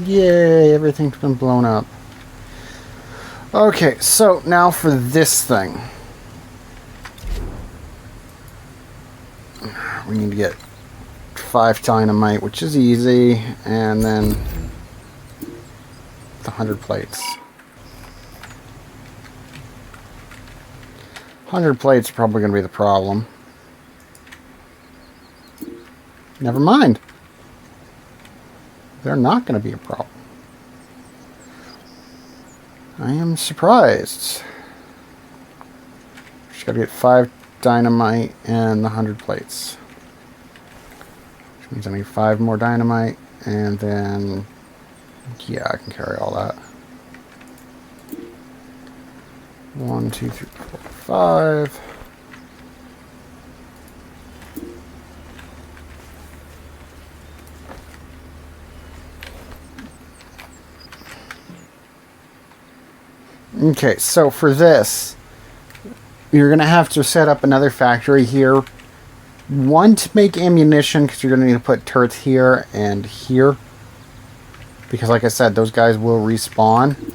Yay, everything's been blown up. Okay, so now for this thing. We need to get 5 dynamite, which is easy, and then the 100 plates. 100 plates are probably going to be the problem. Never mind. They're not going to be a problem. I am surprised. Just got to get 5 dynamite and the 100 plates. Which means I need 5 more dynamite, and then, yeah, I can carry all that. 1, 2, 3, 4, 5. Okay, so for this, you're going to have to set up another factory here. One to make ammunition, because you're going to need to put turrets here and here. Because like I said, those guys will respawn.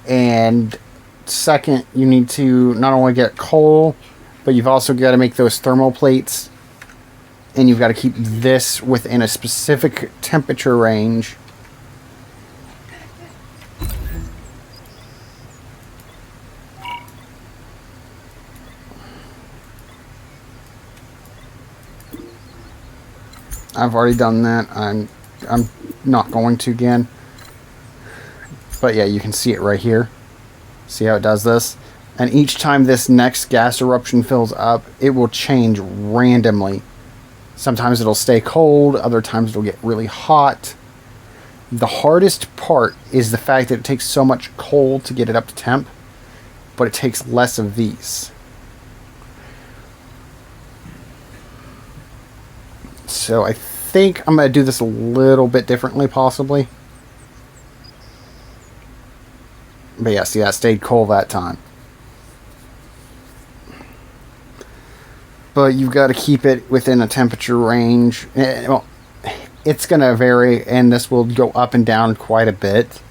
And second, you need to not only get coal, but you've also got to make those thermal plates. And you've got to keep this within a specific temperature range. I've already done that. I'm not going to again. But yeah, you can see it right here. See how it does this? And each time this next gas eruption fills up, it will change randomly. Sometimes it'll stay cold, other times it'll get really hot. The hardest part is the fact that it takes so much coal to get it up to temp, but it takes less of these. So I think I'm going to do this a little bit differently, possibly. But yeah, see, that stayed cold that time. But you've got to keep it within a temperature range. Well, it's going to vary, and this will go up and down quite a bit.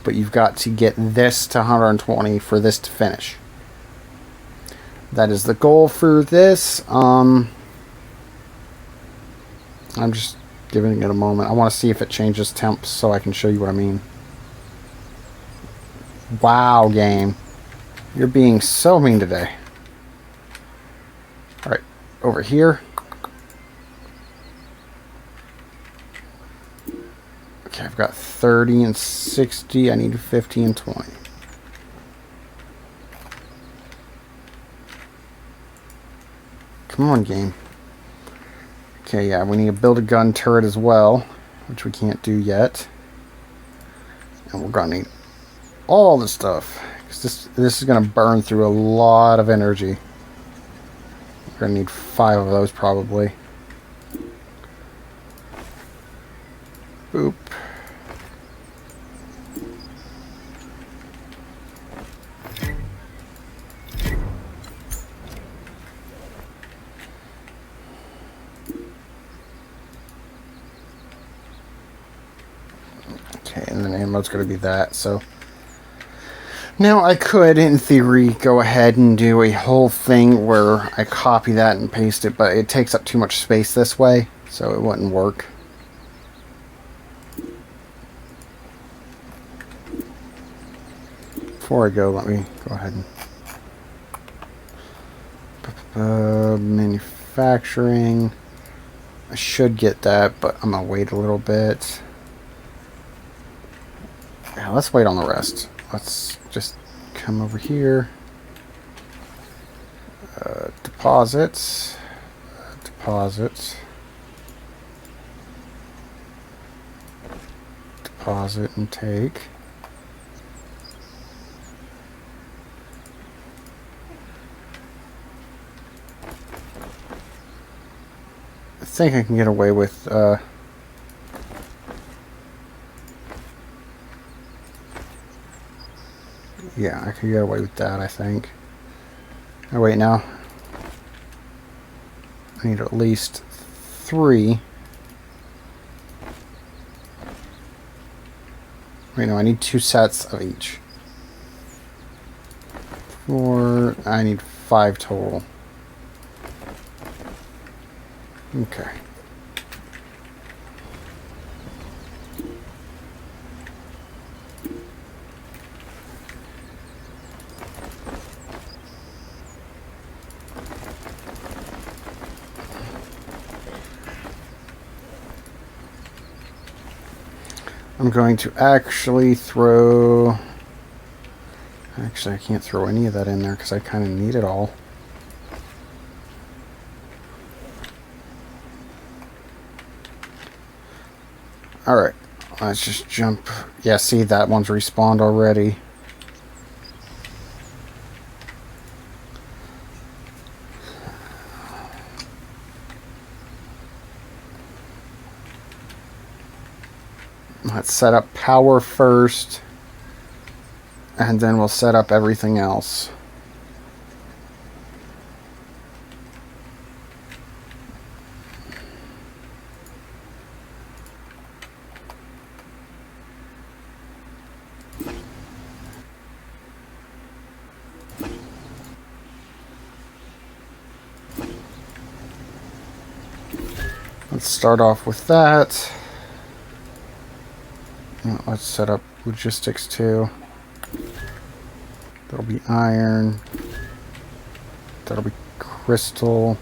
But you've got to get this to 120 for this to finish. That is the goal for this. I'm just giving it a moment. I want to see if it changes temps so I can show you what I mean. Wow, game. You're being so mean today. Alright, over here. Okay, I've got 30 and 60. I need 50 and 20. Come on, game. Okay, yeah, we need to build a gun turret as well, which we can't do yet. And we're gonna need all the stuff, because this is gonna burn through a lot of energy. We're gonna need 5 of those probably. Boop. Okay, and then ammo's gonna be that, so now I could, in theory, go ahead and do a whole thing where I copy that and paste it, but it takes up too much space this way, so it wouldn't work. Before I go, let me go ahead and manufacturing. I should get that, but I'm gonna wait a little bit. Yeah, let's wait on the rest. Let's just come over here. Deposits. Deposit. Deposit and take. I think I can get away with yeah, I can get away with that, I think. Oh wait, now I need at least 3. Wait, no, I need 2 sets of each. 4, I need 5 total. Okay. I'm going to actually throw... Actually, I can't throw any of that in there because I kind of need it all. Alright, let's just jump. Yeah, see, that one's respawned already. Let's set up power first. And then we'll set up everything else. Let's start off with that. Let's set up logistics too. That'll be iron. That'll be crystal.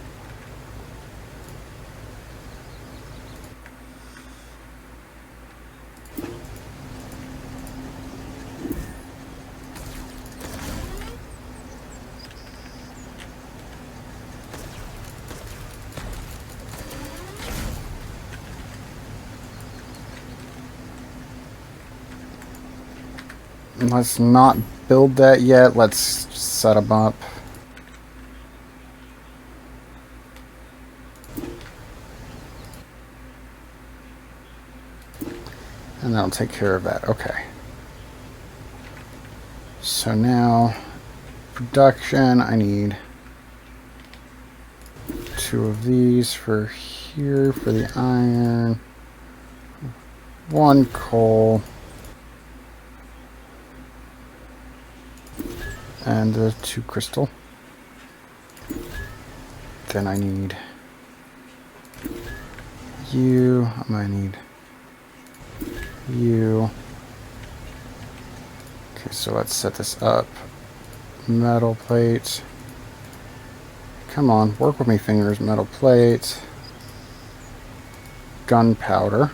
Let's not build that yet. Let's set them up. And that'll take care of that. Okay. So now, production, I need 2 of these for here for the iron. 1 coal. And the 2 crystal. Then I need you. I might need you. Okay, so let's set this up. Metal plate. Come on, work with me, fingers. Metal plate. Gunpowder.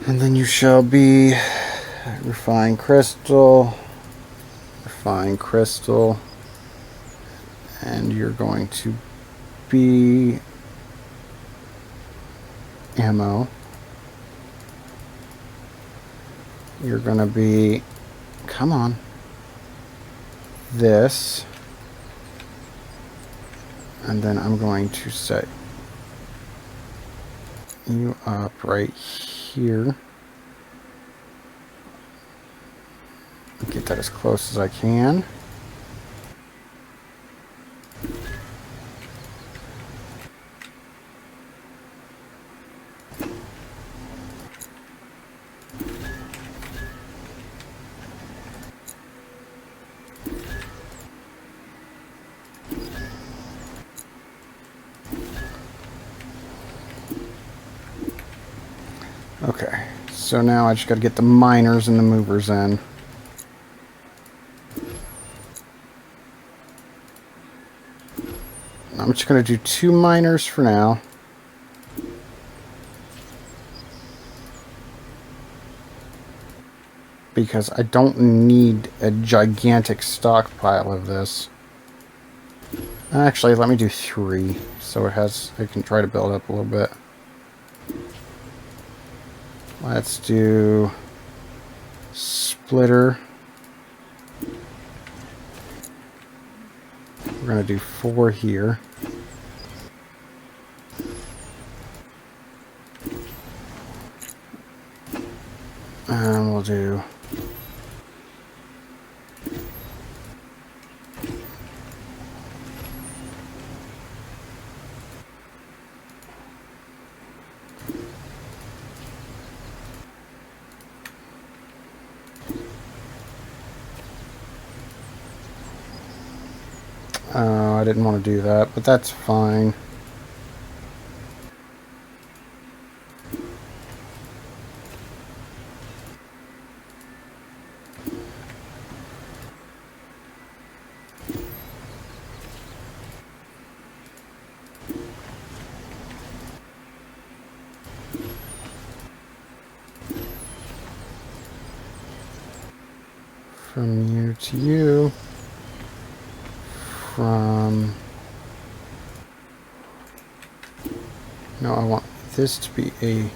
And then you shall be refined crystal, and you're going to be ammo. You're going to be, come on, this, and then I'm going to set you up right here. Get that as close as I can. Okay, so now I just got to get the miners and the movers in. I'm just going to do 2 miners for now. Because I don't need a gigantic stockpile of this. Actually, let me do 3. So I can try to build up a little bit. Let's do splitter. We're going to do 4 here. And we'll do I didn't want to do that, but that's fine. From you to you. From... No, I want this to be a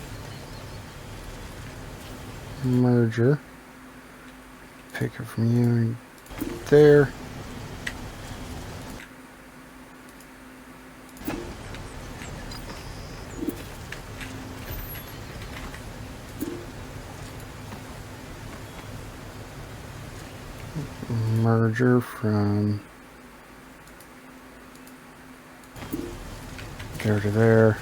merger. Pick it from you there. merger from there to there.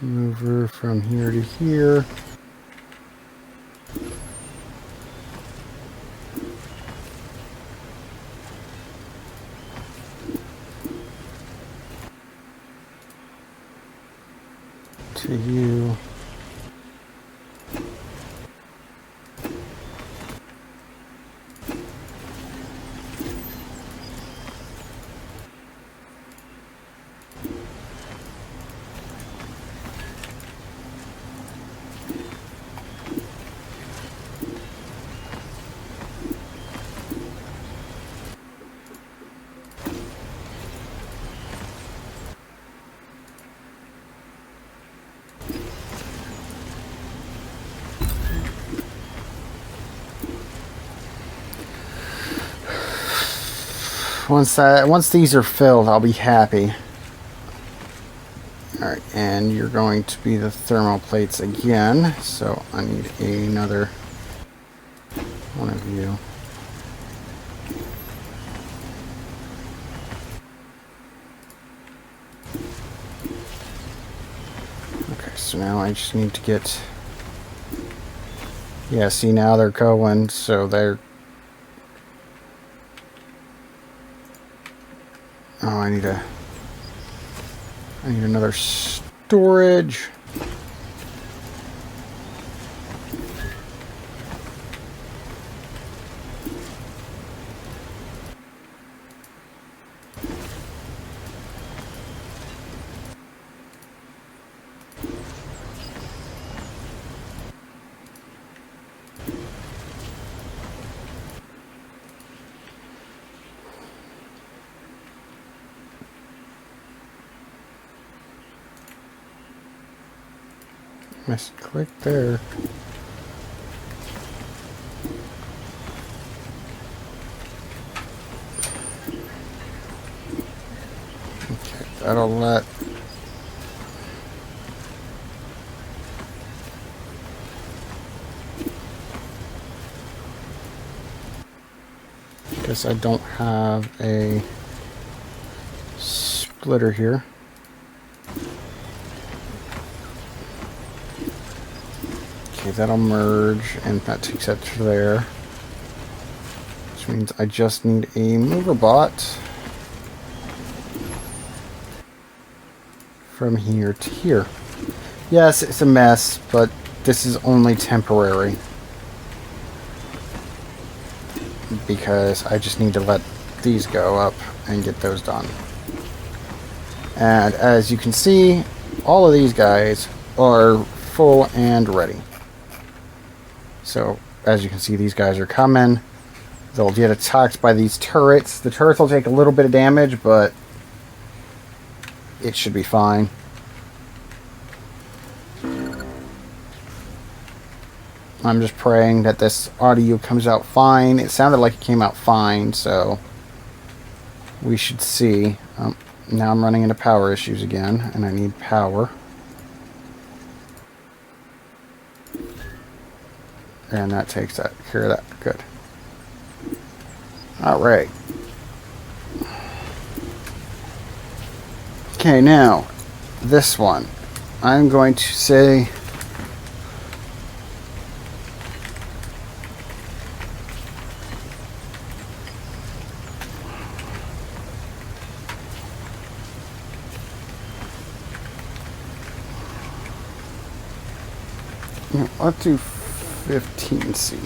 Mover from here to here. To you. Once these are filled, I'll be happy. Alright, and you're going to be the thermal plates again, so I need another one of you. Okay, so now I just need to get... Yeah, see, now they're going, so they're... Oh, I need another storage. Click there. Okay, that'll let... Guess I don't have a splitter here. Okay, that'll merge, and that takes that to there. Which means I just need a mover bot from here to here. Yes, it's a mess, but this is only temporary. Because I just need to let these go up and get those done. And as you can see, all of these guys are full and ready. So, as you can see, these guys are coming. They'll get attacked by these turrets. The turrets will take a little bit of damage, but it should be fine. I'm just praying that this audio comes out fine. It sounded like it came out fine, so we should see. Now I'm running into power issues again, and I need power. And that takes that care of that. Good. Alright. Okay, now, this one. I'm going to say... Let's do 15C.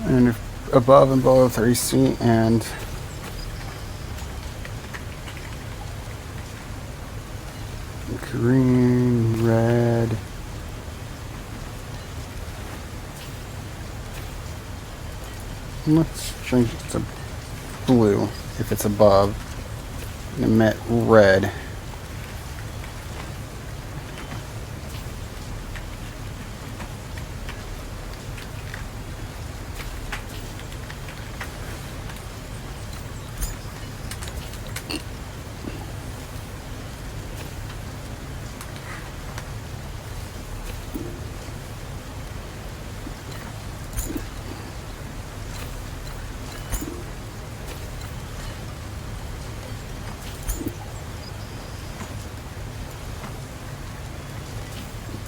And if above and below 3C and green, red, Let's change it to blue if it's above. And emit red.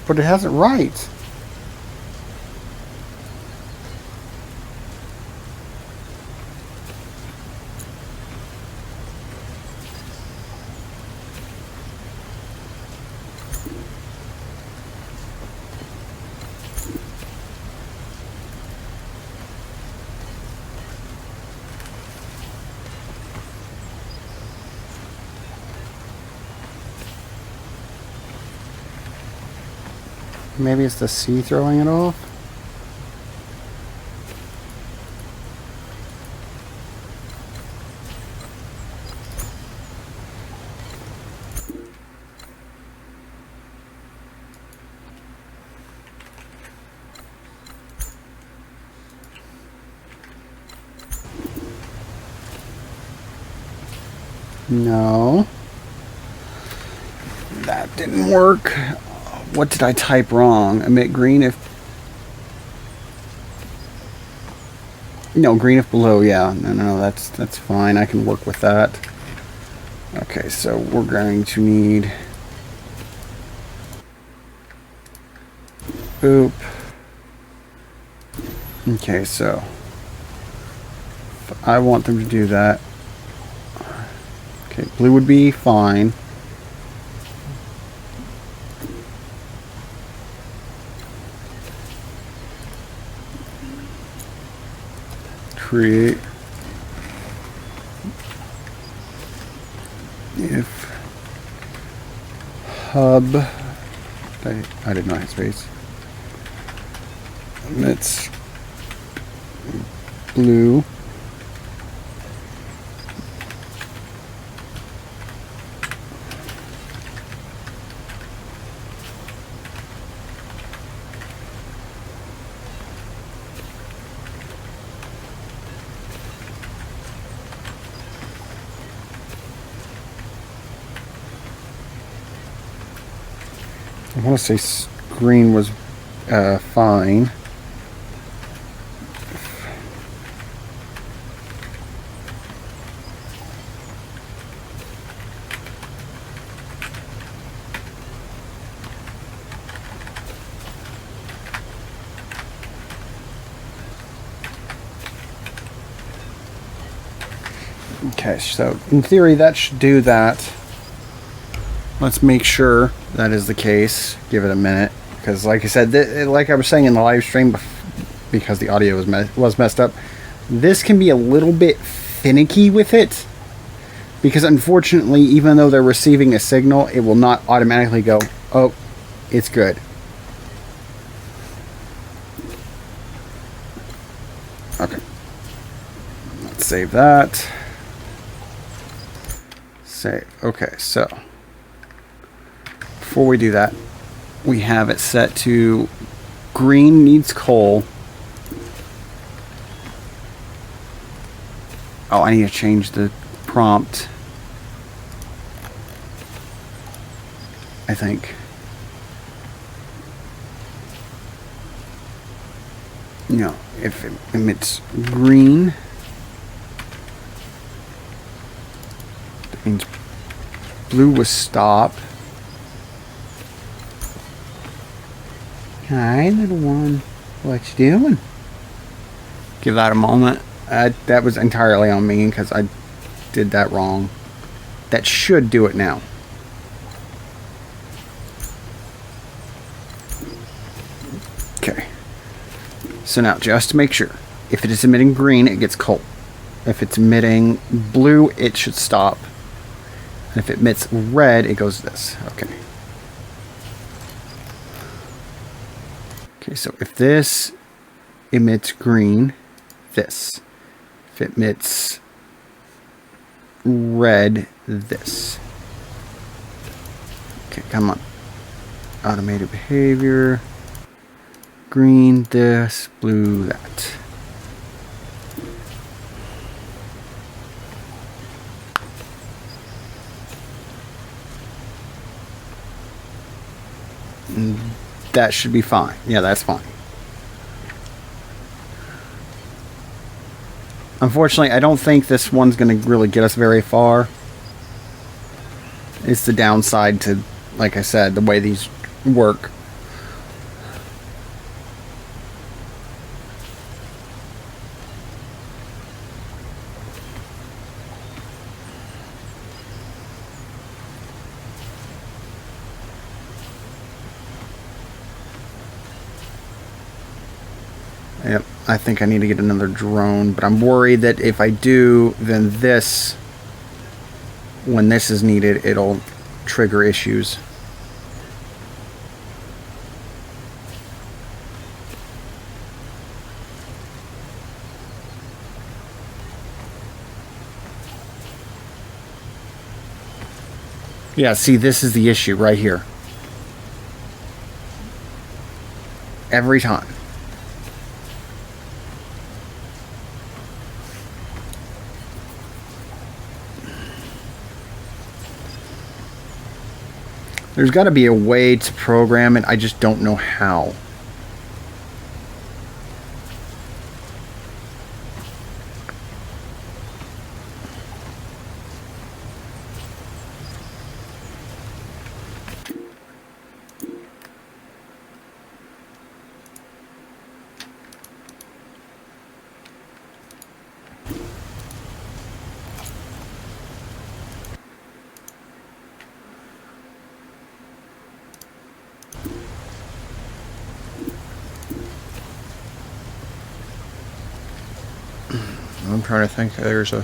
But it has it right. Maybe it's the C throwing it off. No. That didn't work. What did I type wrong? Emit green if... No, green if below, yeah. No, that's fine. I can work with that. Okay, so we're going to need... Boop. Okay, so... I want them to do that. Okay, blue would be fine. Create if hub I did not have space. That's blue. I want to say green was fine. Okay, so in theory that should do that. Let's make sure that is the case. Give it a minute, because like I said, like I was saying in the live stream, because the audio was messed up, this can be a little bit finicky with it, because unfortunately, even though they're receiving a signal, it will not automatically go, oh, it's good. Okay, let's save that. Save. Okay, so before we do that, we have it set to green needs coal. Oh, I need to change the prompt, I think. No, if it emits green, that means blue was stop. Hi, little one. What you doing? Give that a moment. That was entirely on me because I did that wrong. That should do it now. Okay. So now, just to make sure, if it is emitting green, it gets coal. If it's emitting blue, it should stop. And if it emits red, it goes this. Okay. Okay, so if this emits green, this. Fitmits red this. Okay, come on. Automated behavior. Green this, blue that. And that should be fine. Yeah, that's fine. Unfortunately, I don't think this one's going to really get us very far. It's the downside to, like I said, the way these work. Yep, I think I need to get another drone, but I'm worried that if I do, then this, when this is needed, it'll trigger issues. Yeah, see, this is the issue right here. Every time. There's got to be a way to program it. I just don't know how. I'm trying to think. There's a...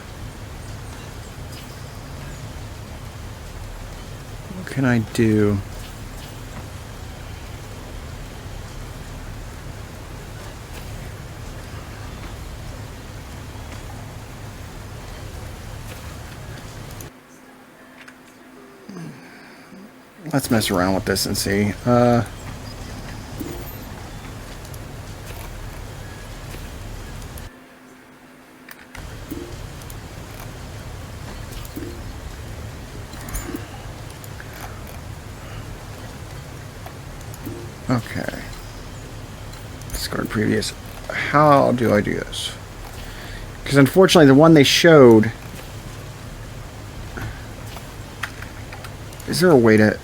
What can I do? Let's mess around with this and see. Okay. Discard previous. How do I do this? Because unfortunately the one they showed... Is there a way to...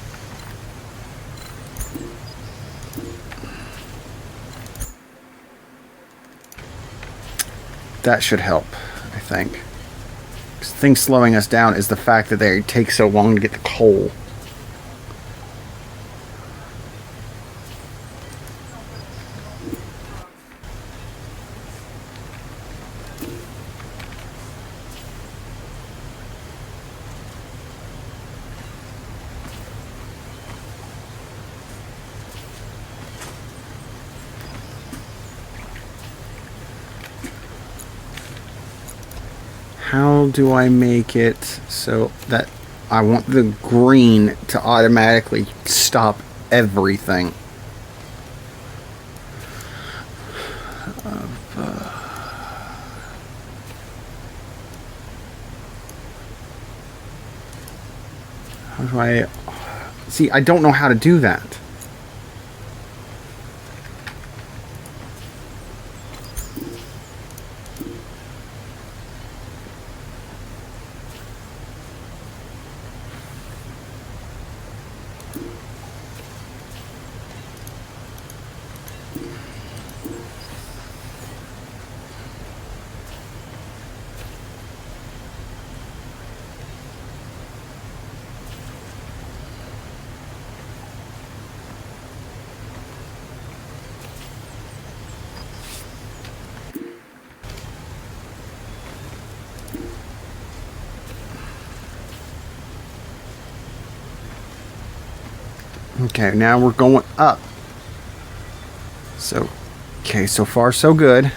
That should help, I think. 'Cause the thing slowing us down is the fact that they take so long to get the coal. How do I make it so that I want the green to automatically stop everything? How do I... See, I don't know how to do that. Okay, now we're going up. So, okay, so far so good.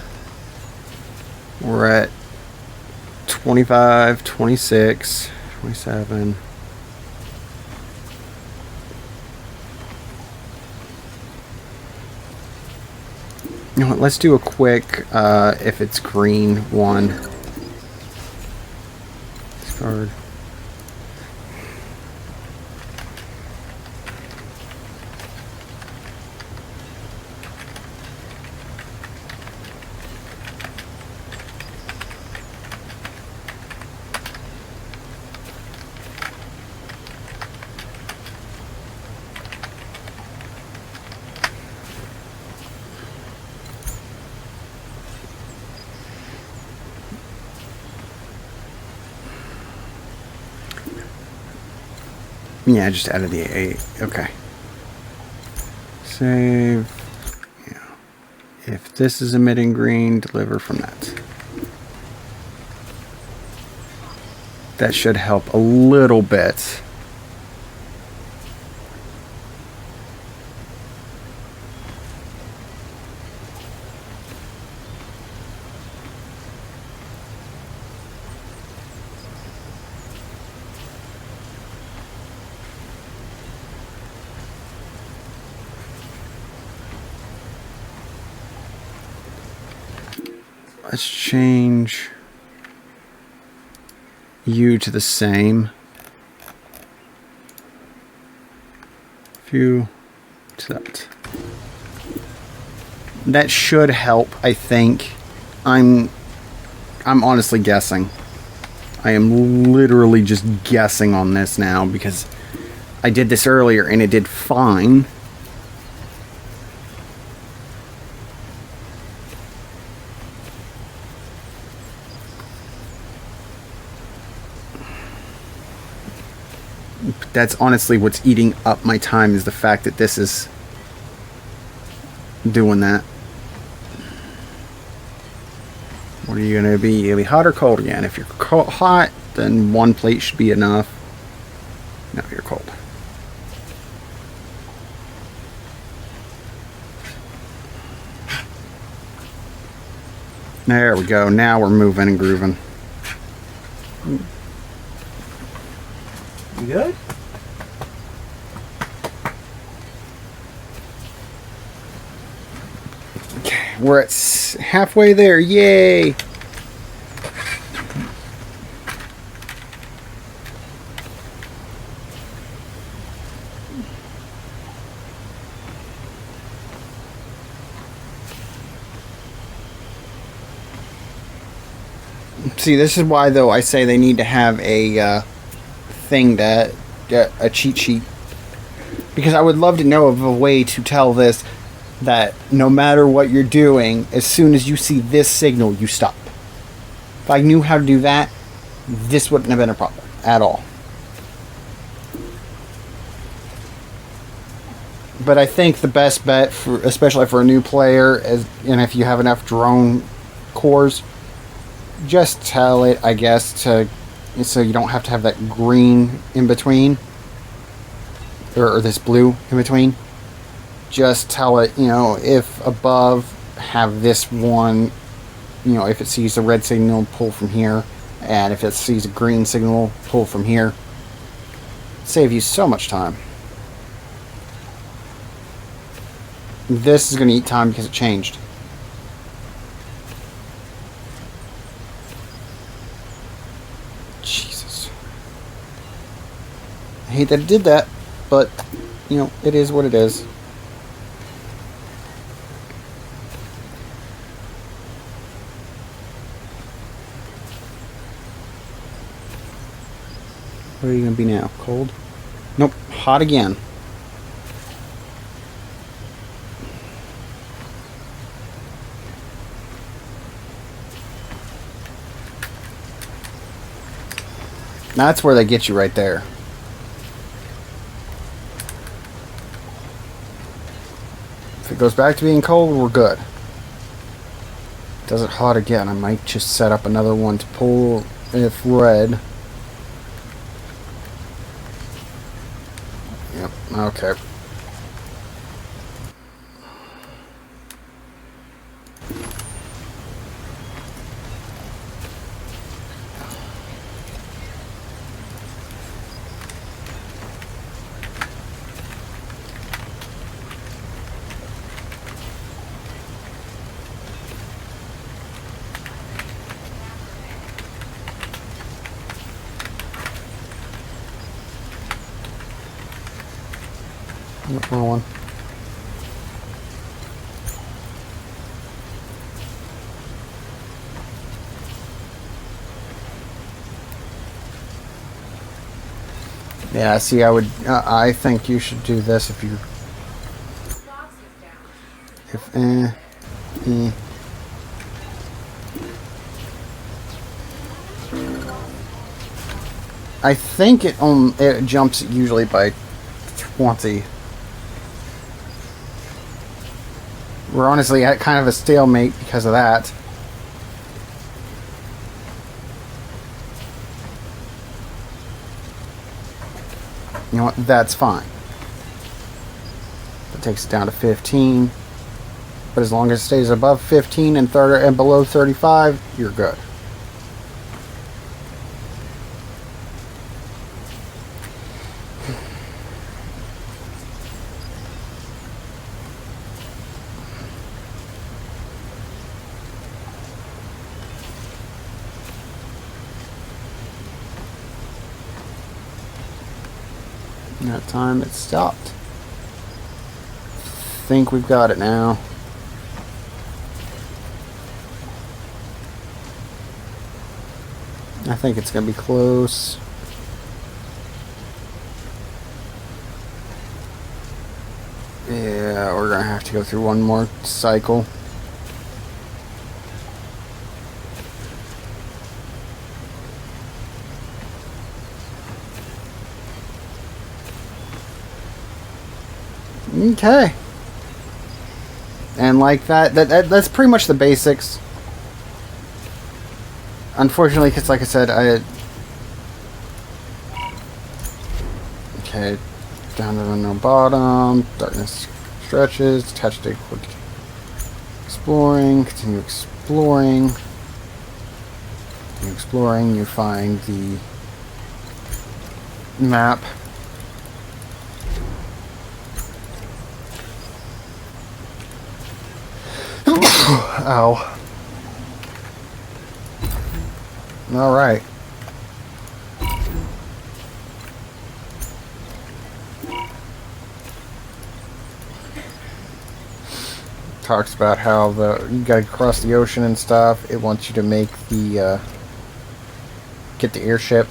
We're at 25, 26, 27. You know what, let's do a quick, if it's green, one. Discard. Yeah, I just added the 8. Okay. Save. Yeah. If this is emitting green, deliver from that. That should help a little bit. Let's change you to the same. View to that. That should help, I think. I'm honestly guessing. I am literally just guessing on this now because I did this earlier and it did fine. That's honestly what's eating up my time, is the fact that this is doing that. What are you going to be? You'll be hot or cold again? If you're hot, then one plate should be enough. No, you're cold. There we go. Now we're moving and grooving. You good? Okay, we're at halfway there. Yay! See, this is why, though, I say they need to have a thing that a cheat sheet, because I would love to know of a way to tell this that no matter what you're doing, as soon as you see this signal, you stop. If I knew how to do that, this wouldn't have been a problem at all. But I think the best bet, for especially for a new player, is, and if you have enough drone cores, just tell it, I guess, to, so you don't have to have that green in between, or this blue in between. Just tell it, you know, if above, have this one, you know, if it sees a red signal, pull from here, and if it sees a green signal, pull from here. Save you so much time. This is going to eat time because it changed. Jesus. I hate that it did that, but, you know, it is what it is. What are you going to be now? Cold? Nope. Hot again. That's where they get you right there. If it goes back to being cold, we're good. Does it hot again? I might just set up another one to pull if red. Yep, okay. Wrong one. Yeah, see, I think you should do this if you... I think it jumps usually by 20. We're honestly at kind of a stalemate because of that. You know what? That's fine. That takes it down to 15. But as long as it stays above 15 and below 35, you're good. That time it stopped. Think we've got it now. I think it's gonna be close. Yeah, we're gonna have to go through one more cycle. Okay. And like that's pretty much the basics. Unfortunately, because like I said, okay, down to the no bottom, darkness stretches, attached to quick exploring, continue exploring. Continue exploring, you find the map. Ow. Alright. Talks about how you gotta cross the ocean and stuff. It wants you to make the get the airship.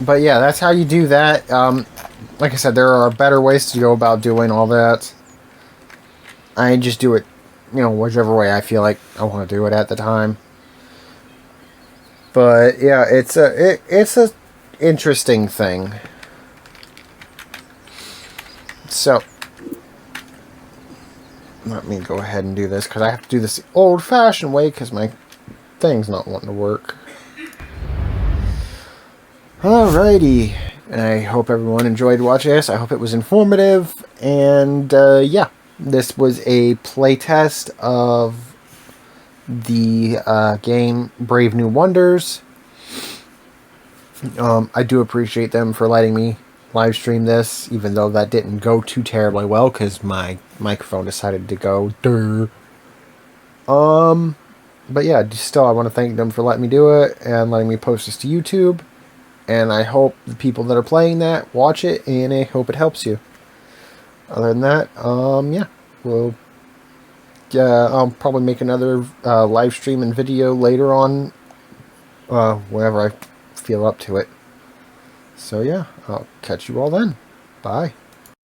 But yeah, that's how you do that. Like I said, there are better ways to go about doing all that. I just do it, you know, whichever way I feel like I want to do it at the time. But yeah, it's a interesting thing. So let me go ahead and do this because I have to do this the old-fashioned way because my thing's not wanting to work. Alrighty. And I hope everyone enjoyed watching this. I hope it was informative. And yeah, this was a playtest of the game Brave New Wonders. I do appreciate them for letting me live stream this, even though that didn't go too terribly well because my microphone decided to go durr. But yeah, still I want to thank them for letting me do it and letting me post this to YouTube. And I hope the people that are playing that watch it, and I hope it helps you. Other than that, yeah, I'll probably make another live stream and video later on, whenever I feel up to it. So yeah, I'll catch you all then. Bye.